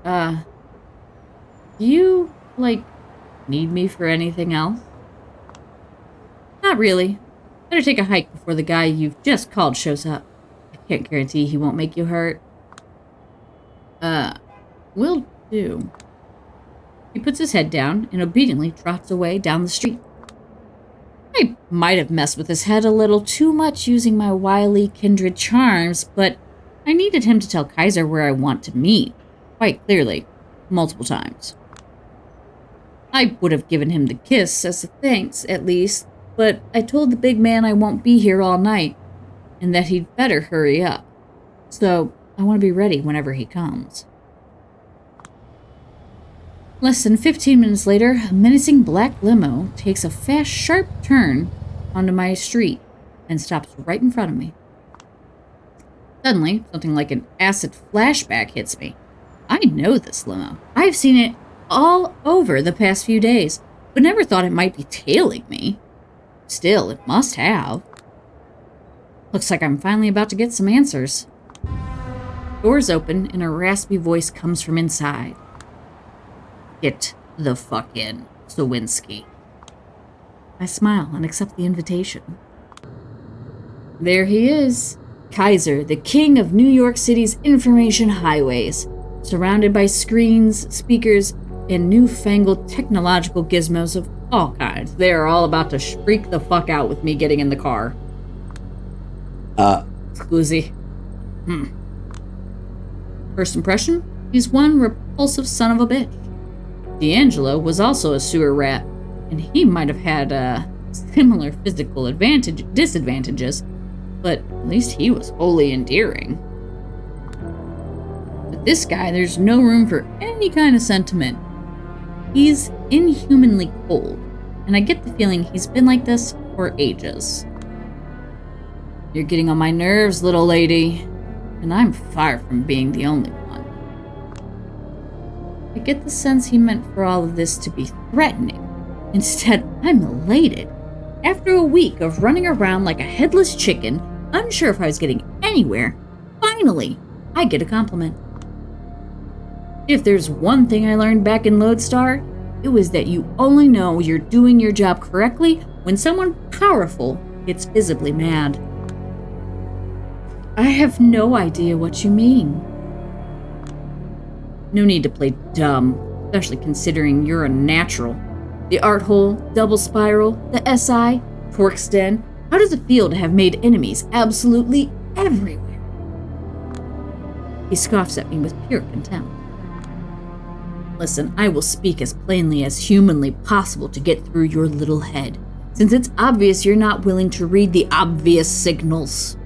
Do you, need me for anything else? Not really. Better take a hike before the guy you've just called shows up. I can't guarantee he won't make you hurt. Will do. He puts his head down and obediently trots away down the street. I might have messed with his head a little too much using my wily kindred charms, but I needed him to tell Kaiser where I want to meet. Quite clearly. Multiple times. I would have given him the kiss as a thanks, at least, but I told the big man I won't be here all night, and that he'd better hurry up. So, I want to be ready whenever he comes. Less than 15 minutes later, a menacing black limo takes a fast, sharp turn onto my street and stops right in front of me. Suddenly, something like an acid flashback hits me. I know this limo. I've seen it all over the past few days, but never thought it might be tailing me. Still, it must have. Looks like I'm finally about to get some answers. Doors open and a raspy voice comes from inside. Get the fuck in, Sawinski. I smile and accept the invitation. There he is. Kaiser, the king of New York City's information highways, surrounded by screens, speakers, and newfangled technological gizmos of all kinds. They are all about to freak the fuck out with me getting in the car. Scusi. First impression? He's one repulsive son of a bitch. D'Angelo was also a sewer rat, and he might have had similar physical disadvantages, but at least he was wholly endearing. But this guy, there's no room for any kind of sentiment. He's inhumanly cold, and I get the feeling he's been like this for ages. You're getting on my nerves, little lady, and I'm far from being the only one. I get the sense he meant for all of this to be threatening. Instead, I'm elated. After a week of running around like a headless chicken, unsure if I was getting anywhere, finally, I get a compliment. If there's one thing I learned back in Lodestar, it was that you only know you're doing your job correctly when someone powerful gets visibly mad. I have no idea what you mean. No need to play dumb, especially considering you're a natural. The art hole, double spiral, the SI, Torque's Den. How does it feel to have made enemies absolutely everywhere? He scoffs at me with pure contempt. Listen, I will speak as plainly as humanly possible to get through your little head, since it's obvious you're not willing to read the obvious signals.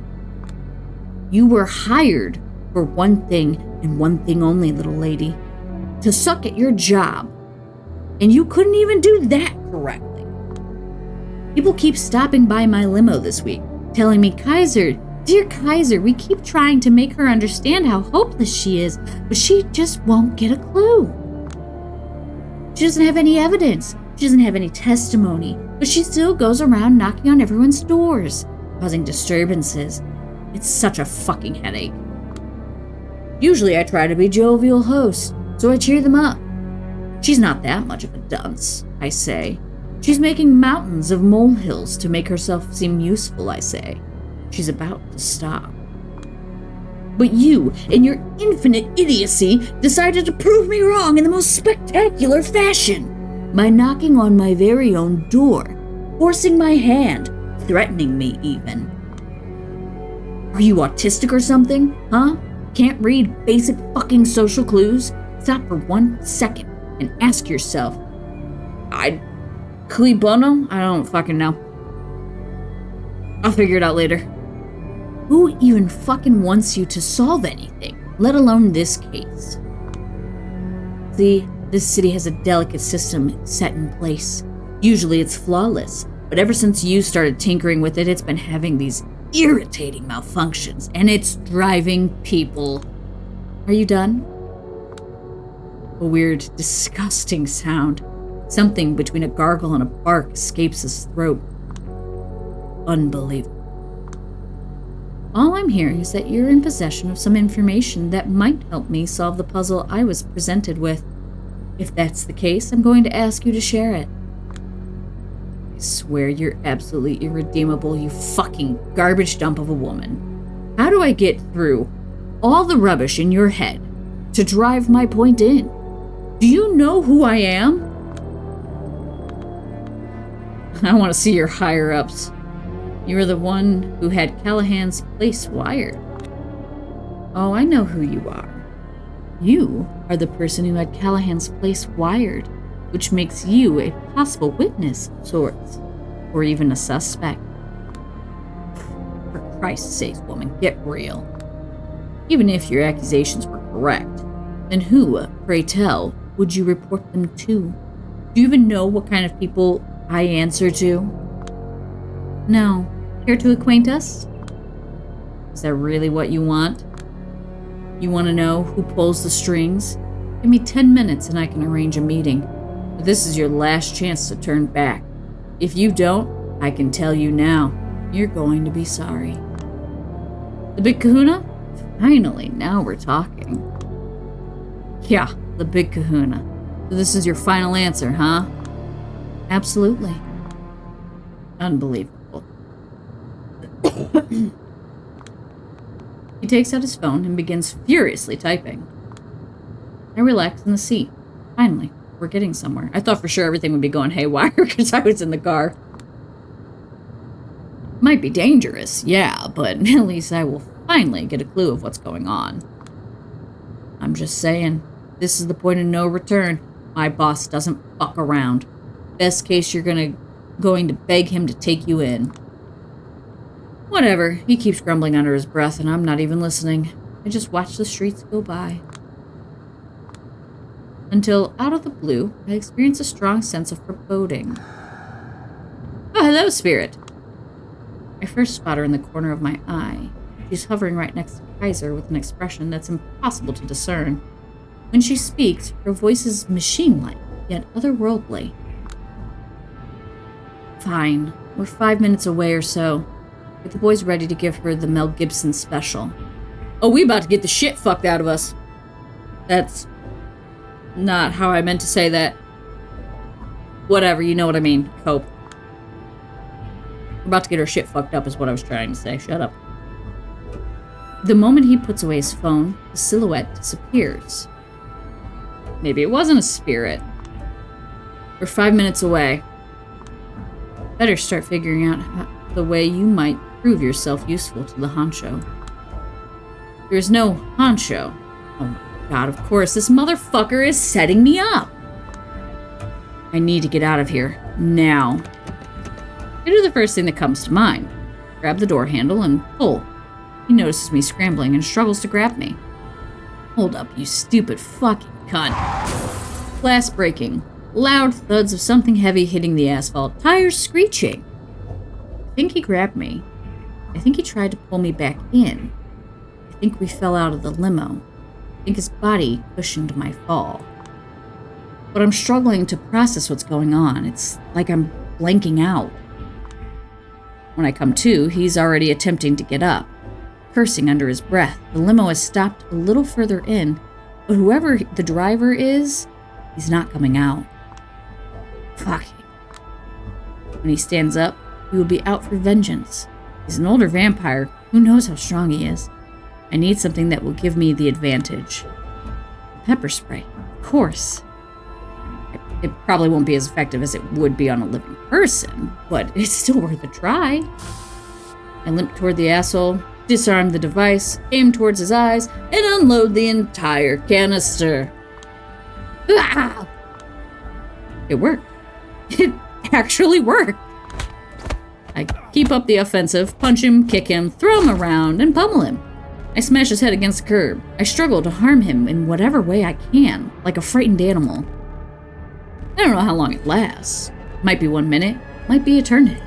You were hired for one thing and one thing only, little lady. To suck at your job. And you couldn't even do that correctly. People keep stopping by my limo this week, telling me, Kaiser, dear Kaiser, we keep trying to make her understand how hopeless she is, but she just won't get a clue. She doesn't have any evidence. She doesn't have any testimony, but she still goes around knocking on everyone's doors, causing disturbances. It's such a fucking headache. Usually I try to be a jovial host, so I cheer them up. She's not that much of a dunce, I say. She's making mountains of molehills to make herself seem useful, I say. She's about to stop. But you, in your infinite idiocy, decided to prove me wrong in the most spectacular fashion by knocking on my very own door, forcing my hand, threatening me even. Are you autistic or something, huh? Can't read basic fucking social clues? Stop for 1 second and ask yourself, Cui bono? I don't fucking know. I'll figure it out later. Who even fucking wants you to solve anything, let alone this case? See, this city has a delicate system set in place. Usually it's flawless, but ever since you started tinkering with it, it's been having these irritating malfunctions, and it's driving people. Are you done? A weird, disgusting sound. Something between a gargle and a bark escapes his throat. Unbelievable. All I'm hearing is that you're in possession of some information that might help me solve the puzzle I was presented with. If that's the case, I'm going to ask you to share it. I swear you're absolutely irredeemable, you fucking garbage dump of a woman. How do I get through all the rubbish in your head to drive my point in? Do you know who I am? I want to see your higher-ups. You were the one who had Callahan's place wired. Oh, I know who you are. You are the person who had Callahan's place wired, which makes you a possible witness of sorts, or even a suspect. For Christ's sake, woman, get real. Even if your accusations were correct, then who, pray tell, would you report them to? Do you even know what kind of people I answer to? No. Care to acquaint us? Is that really what you want? You want to know who pulls the strings? Give me 10 minutes and I can arrange a meeting. But this is your last chance to turn back. If you don't, I can tell you now, you're going to be sorry. The Big Kahuna? Finally, now we're talking. Yeah, the Big Kahuna. So this is your final answer, huh? Absolutely. Unbelievable. He takes out his phone and begins furiously typing. I relax in the seat. Finally, we're getting somewhere. I thought for sure everything would be going haywire because I was in the car. Might be dangerous, yeah, but at least I will finally get a clue of what's going on. I'm just saying, this is the point of no return. My boss doesn't fuck around. Best case, you're going to beg him to take you in. Whatever, he keeps grumbling under his breath, and I'm not even listening. I just watch the streets go by. Until, out of the blue, I experience a strong sense of foreboding. Oh, hello, Spirit. I first spot her in the corner of my eye. She's hovering right next to Kaiser with an expression that's impossible to discern. When she speaks, her voice is machine-like, yet otherworldly. Fine, we're 5 minutes away or so. Get the boys ready to give her the Mel Gibson special. Oh, we about to get the shit fucked out of us. That's not how I meant to say that. Whatever, you know what I mean. Cope. We're about to get her shit fucked up is what I was trying to say. Shut up. The moment he puts away his phone, the silhouette disappears. Maybe it wasn't a spirit. We're 5 minutes away. Better start figuring out the way you might prove yourself useful to the honcho. There's no honcho. Oh my god, of course, this motherfucker is setting me up. I need to get out of here, now. I do the first thing that comes to mind. Grab the door handle and pull. He notices me scrambling and struggles to grab me. Hold up, you stupid fucking cunt. Glass breaking. Loud thuds of something heavy hitting the asphalt. Tires screeching. think he grabbed me. I think he tried to pull me back in. I think we fell out of the limo. I think his body cushioned my fall. But I'm struggling to process what's going on. It's like I'm blanking out. When I come to, he's already attempting to get up, cursing under his breath. The limo has stopped a little further in, but whoever the driver is, he's not coming out. Fuck. When he stands up, he will be out for vengeance. He's an older vampire. Who knows how strong he is? I need something that will give me the advantage. Pepper spray, of course. It probably won't be as effective as it would be on a living person, but it's still worth a try. I limp toward the asshole, disarm the device, aim towards his eyes, and unload the entire canister. Ah! It worked. It actually worked. I keep up the offensive, punch him, kick him, throw him around, and pummel him. I smash his head against the curb. I struggle to harm him in whatever way I can, like a frightened animal. I don't know how long it lasts. Might be 1 minute, might be eternity.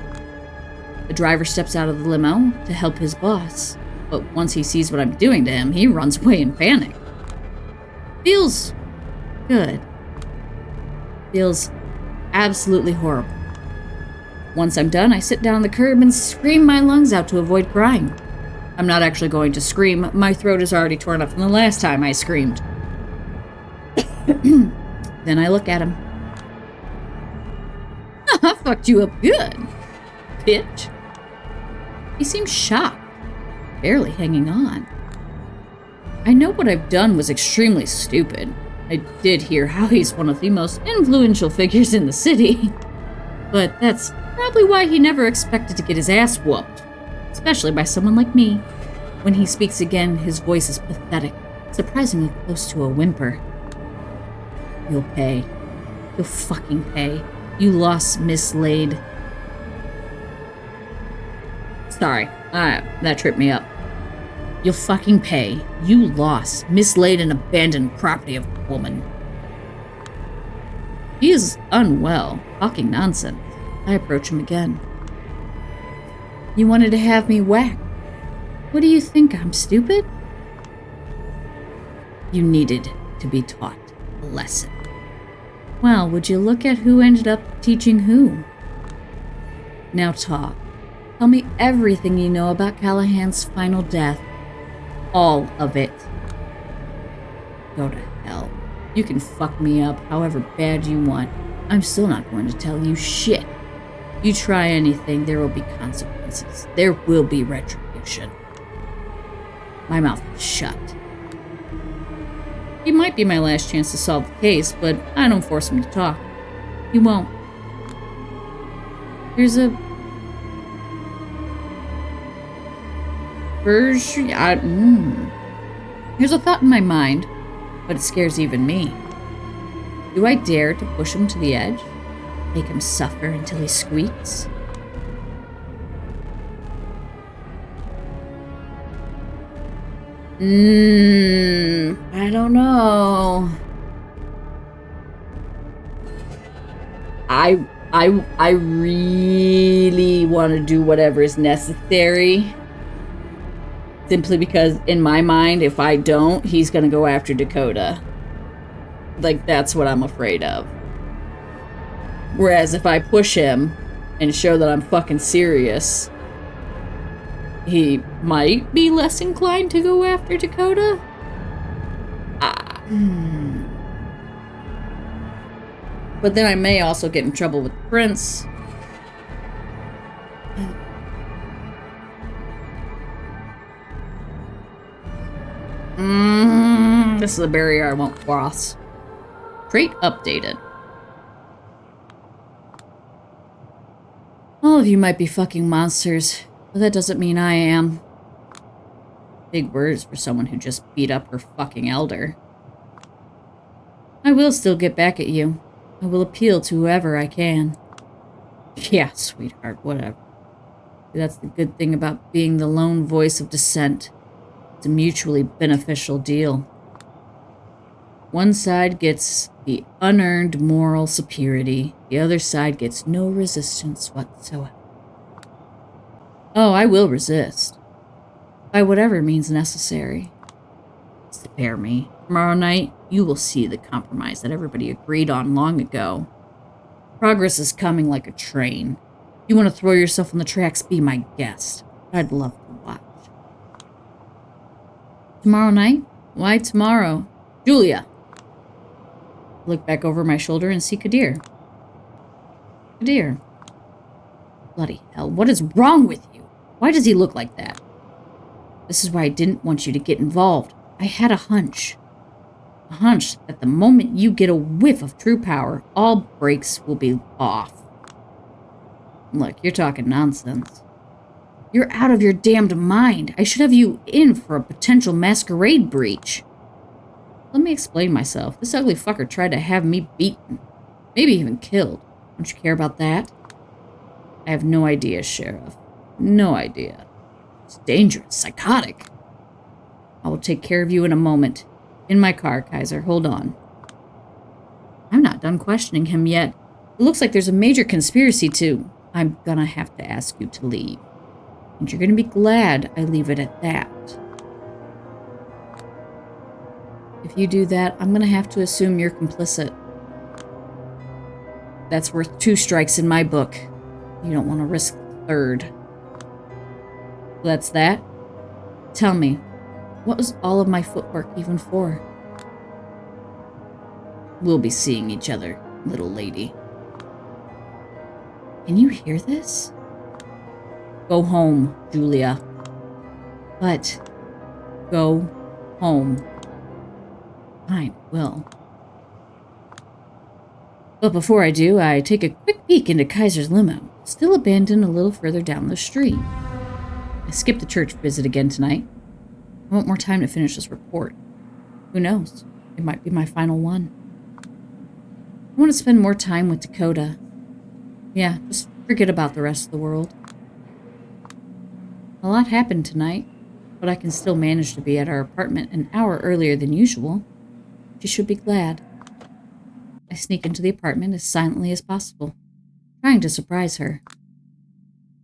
The driver steps out of the limo to help his boss, but once he sees what I'm doing to him, he runs away in panic. Feels good. Feels absolutely horrible. Once I'm done, I sit down on the curb and scream my lungs out to avoid crying. I'm not actually going to scream. My throat is already torn up from the last time I screamed. Then I look at him. I fucked you up good, bitch. He seems shocked, barely hanging on. I know what I've done was extremely stupid. I did hear how he's one of the most influential figures in the city. But that's probably why he never expected to get his ass whooped, especially by someone like me. When he speaks again, his voice is pathetic, surprisingly close to a whimper. You'll pay. You'll fucking pay. You lost Miss Lade. Sorry, that tripped me up. You'll fucking pay. You lost, mislaid and abandoned property of a woman. He is unwell, talking nonsense. I approach him again. You wanted to have me whacked. What do you think, I'm stupid? You needed to be taught a lesson. Well, would you look at who ended up teaching who? Now talk. Tell me everything you know about Callahan's final death. All of it. Go to hell. You can fuck me up however bad you want. I'm still not going to tell you shit. You try anything, there will be consequences. There will be retribution. My mouth is shut. He might be my last chance to solve the case, but I don't force him to talk. He won't. There's a version. Here's a thought in my mind, but it scares even me. Do I dare to push him to the edge? Make him suffer until he squeaks? I don't know. I really want to do whatever is necessary. Simply because in my mind, if I don't, he's gonna go after Dakota. Like, that's what I'm afraid of. Whereas if I push him and show that I'm fucking serious, he might be less inclined to go after Dakota. But then I may also get in trouble with Prince. This is a barrier I won't cross. Trait updated. All of you might be fucking monsters, but that doesn't mean I am. Big words for someone who just beat up her fucking elder. I will still get back at you. I will appeal to whoever I can. Yeah, sweetheart, whatever. That's the good thing about being the lone voice of dissent. It's a mutually beneficial deal. One side gets the unearned moral superiority. The other side gets no resistance whatsoever. Oh, I will resist. By whatever means necessary. Spare me. Tomorrow night, you will see the compromise that everybody agreed on long ago. Progress is coming like a train. You want to throw yourself on the tracks, be my guest. I'd love to watch. Tomorrow night? Why tomorrow? Julia! I look back over my shoulder and see Kadir. Kadir. Bloody hell, what is wrong with you? Why does he look like that? This is why I didn't want you to get involved. I had a hunch. A hunch that the moment you get a whiff of true power, all brakes will be off. Look, you're talking nonsense. You're out of your damned mind. I should have you in for a potential masquerade breach. Let me explain myself. This ugly fucker tried to have me beaten. Maybe even killed. Don't you care about that? I have no idea, Sheriff. No idea. It's dangerous, psychotic. I will take care of you in a moment. In my car, Kaiser. Hold on. I'm not done questioning him yet. It looks like there's a major conspiracy too. I'm gonna have to ask you to leave. And you're gonna be glad I leave it at that. If you do that, I'm gonna have to assume you're complicit. That's worth 2 strikes in my book. You don't want to risk the 3rd. That's that? Tell me, what was all of my footwork even for? We'll be seeing each other, little lady. Can you hear this? Go home, Julia. But go home. Fine, will. But before I do, I take a quick peek into Kaiser's limo, still abandoned a little further down the street. I skip the church visit again tonight. I want more time to finish this report. Who knows? It might be my final one. I want to spend more time with Dakota. Yeah, just forget about the rest of the world. A lot happened tonight, but I can still manage to be at our apartment an hour earlier than usual. She should be glad. I sneak into the apartment as silently as possible, trying to surprise her.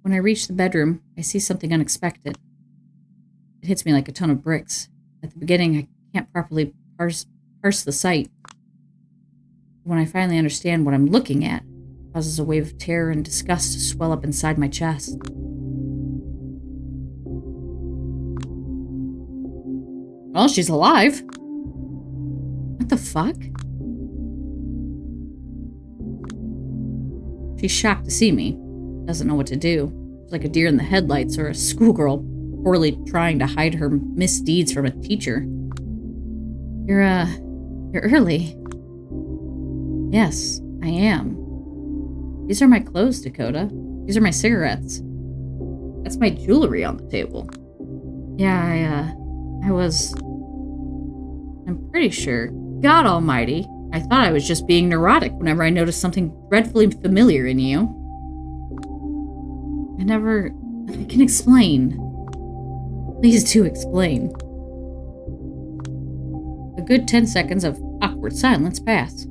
When I reach the bedroom, I see something unexpected. It hits me like a ton of bricks. At the beginning, I can't properly parse the sight. When I finally understand what I'm looking at, it causes a wave of terror and disgust to swell up inside my chest. Well, she's alive. What the fuck? She's shocked to see me. Doesn't know what to do. She's like a deer in the headlights or a schoolgirl poorly trying to hide her misdeeds from a teacher. You're early. Yes, I am. These are my clothes, Dakota. These are my cigarettes. That's my jewelry on the table. Yeah, I'm pretty sure. God almighty. I thought I was just being neurotic whenever I noticed something dreadfully familiar in you. I can explain. Please do explain. A good 10 seconds of awkward silence pass.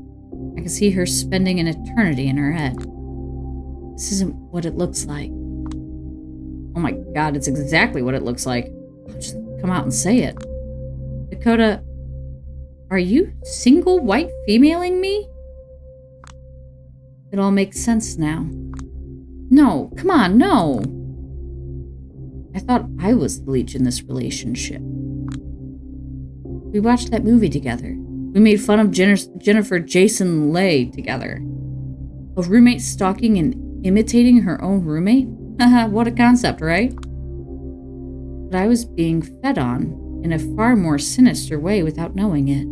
I can see her spending an eternity in her head. This isn't what it looks like. Oh my god, it's exactly what it looks like. I'll just come out and say it. Dakota, are you single white femaling me? It all makes sense now. No, come on, no. I thought I was the leech in this relationship. We watched that movie together. We made fun of Jennifer Jason Leigh together. A roommate stalking and imitating her own roommate? Haha, what a concept, right? But I was being fed on in a far more sinister way without knowing it.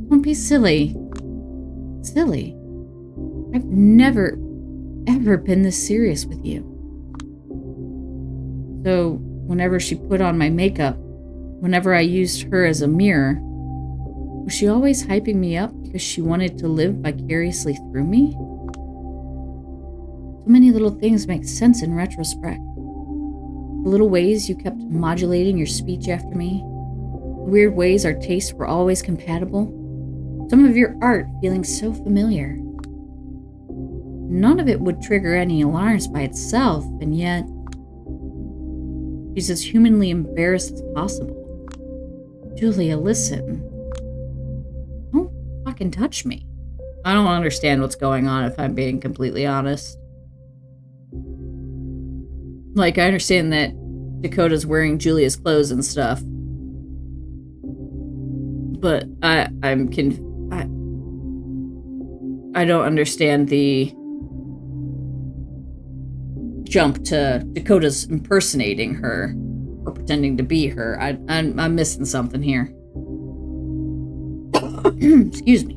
Don't be silly. Silly. I've never, ever been this serious with you. So, whenever she put on my makeup, whenever I used her as a mirror, was she always hyping me up because she wanted to live vicariously through me? So many little things make sense in retrospect. The little ways you kept modulating your speech after me, the weird ways our tastes were always compatible, some of your art feeling so familiar. None of it would trigger any alarms by itself, and yet she's as humanly embarrassed as possible. Julia, listen. Don't fucking touch me. I don't understand what's going on, if I'm being completely honest. Like, I understand that Dakota's wearing Julia's clothes and stuff. But I don't understand the jump to Dakota's impersonating her or pretending to be her. I'm missing something here. Excuse me.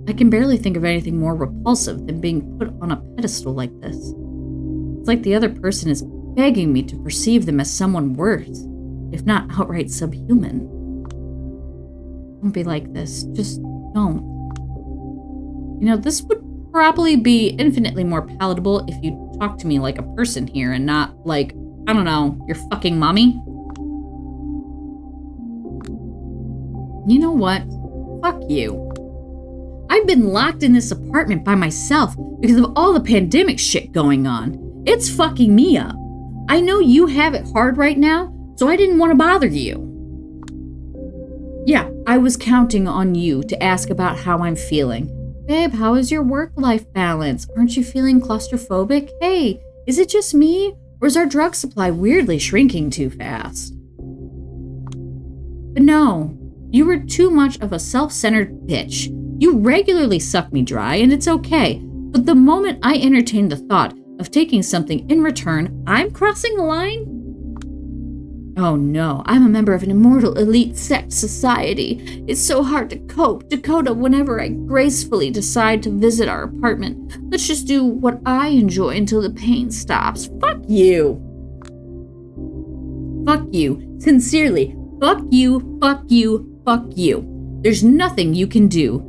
I can barely think of anything more repulsive than being put on a pedestal like this. It's like the other person is begging me to perceive them as someone worse, if not outright subhuman. Don't be like this. Just don't. You know, this would probably be infinitely more palatable if you talk to me like a person here and not like, I don't know, your fucking mommy. You know what? Fuck you. I've been locked in this apartment by myself because of all the pandemic shit going on. It's fucking me up. I know you have it hard right now, so I didn't want to bother you. Yeah, I was counting on you to ask about how I'm feeling. Babe, how is your work-life balance? Aren't you feeling claustrophobic? Hey, is it just me? Or is our drug supply weirdly shrinking too fast? But no, you were too much of a self-centered bitch. You regularly suck me dry, and it's okay. But the moment I entertain the thought of taking something in return, I'm crossing a line? Oh no, I'm a member of an immortal elite sect society. It's so hard to cope, Dakota, whenever I gracefully decide to visit our apartment. Let's just do what I enjoy until the pain stops. Fuck you. Fuck you. Sincerely. Fuck you, fuck you, fuck you. There's nothing you can do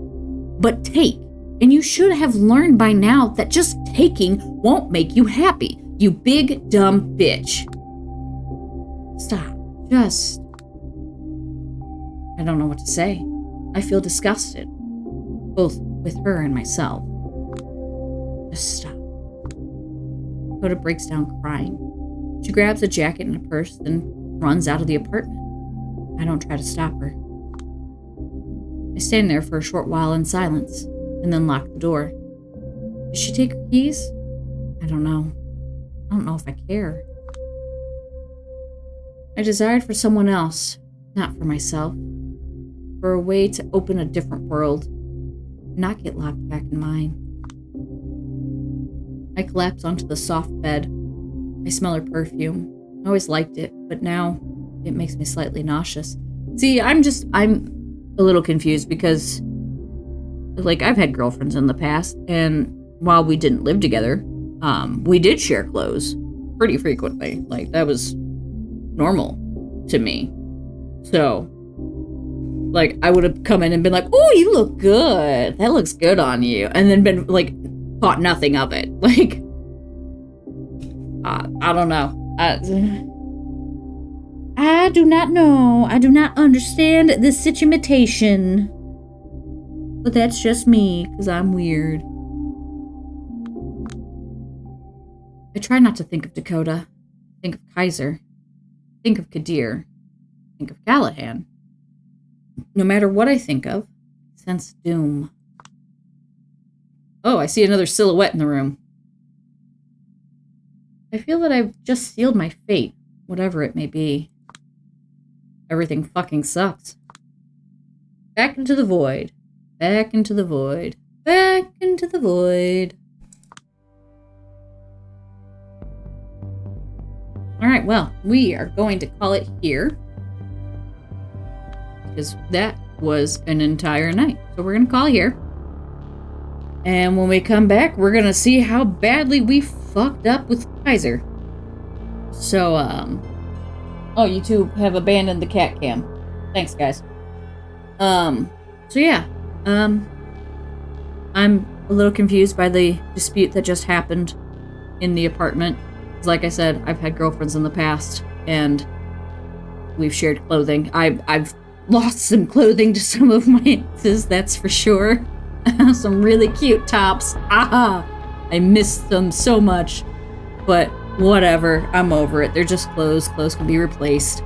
but take. And you should have learned by now that just taking won't make you happy. You big, dumb bitch. Stop. Just... I don't know what to say. I feel disgusted. Both with her and myself. Just stop. Dakota breaks down crying. She grabs a jacket and a purse, then runs out of the apartment. I don't try to stop her. I stand there for a short while in silence, and then lock the door. Did she take her keys? I don't know. I don't know if I care. I desired for someone else, not for myself. For a way to open a different world, not get locked back in mine. I collapse onto the soft bed. I smell her perfume. I always liked it, but now it makes me slightly nauseous. See, I'm a little confused because, like, I've had girlfriends in the past, and while we didn't live together, we did share clothes pretty frequently. Like, that was normal to me. So, like, I would have come in and been like, oh, you look good. That looks good on you. And then been, like, thought nothing of it. Like, I don't know. I do not know. I do not understand this situation. But that's just me, because I'm weird. I try not to think of Dakota. Think of Kaiser. Think of Kadir. Think of Callahan. No matter what I think of, I sense doom. Oh, I see another silhouette in the room. I feel that I've just sealed my fate, whatever it may be. Everything fucking sucks. Back into the void. Back into the void. Back into the void. Alright, well, we are going to call it here. Because that was an entire night. So we're going to call here. And when we come back, we're going to see how badly we fucked up with Kaiser. So, oh, you two have abandoned the cat cam. Thanks, guys. So yeah. I'm a little confused by the dispute that just happened in the apartment. Like I said, I've had girlfriends in the past, and we've shared clothing. I've lost some clothing to some of my exes, that's for sure. Some really cute tops. Aha! I miss them so much. But whatever, I'm over it. They're just clothes. Clothes can be replaced.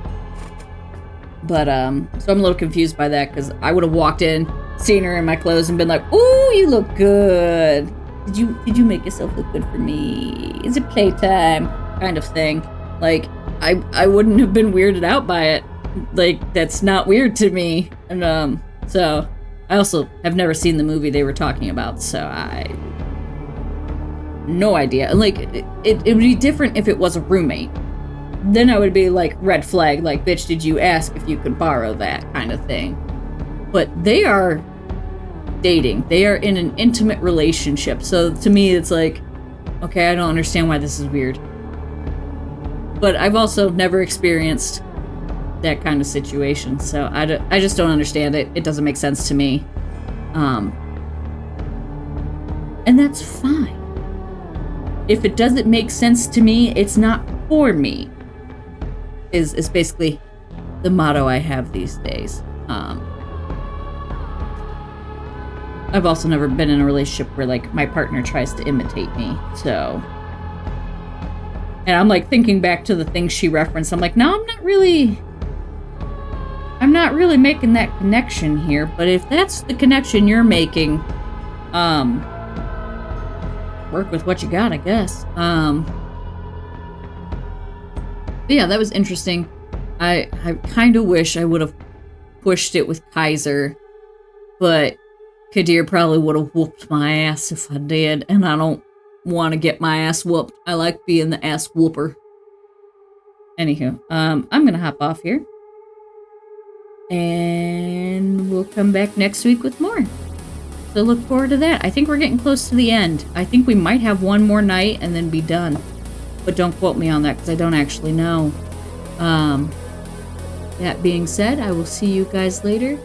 But, so I'm a little confused by that, because I would have walked in, seen her in my clothes, and been like, ooh, you look good. Did you make yourself look good for me? Is it playtime? Kind of thing. Like, I wouldn't have been weirded out by it. Like, that's not weird to me. And, so, I also have never seen the movie they were talking about, so no idea. Like, it would be different if it was a roommate. Then I would be like, red flag, like, bitch, did you ask if you could borrow that kind of thing. But they are dating. They are in an intimate relationship. So to me, it's like, okay, I don't understand why this is weird. But I've also never experienced that kind of situation. So I just don't understand it. It doesn't make sense to me. And that's fine. If it doesn't make sense to me, it's not for me. Is basically the motto I have these days. I've also never been in a relationship where, like, my partner tries to imitate me, so. And I'm, like, thinking back to the things she referenced. I'm like, no, I'm not really making that connection here, but if that's the connection you're making, work with what you got, I guess. But yeah, that was interesting. I kind of wish I would have pushed it with Kaiser, but Kadir probably would have whooped my ass if I did, and I don't want to get my ass whooped. I like being the ass whooper. Anywho, I'm gonna hop off here, and we'll come back next week with more. So look forward to that. I think we're getting close to the end. I think we might have one more night and then be done. But don't quote me on that, because I don't actually know. That being said, I will see you guys later.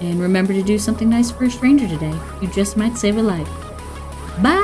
And remember to do something nice for a stranger today. You just might save a life. Bye!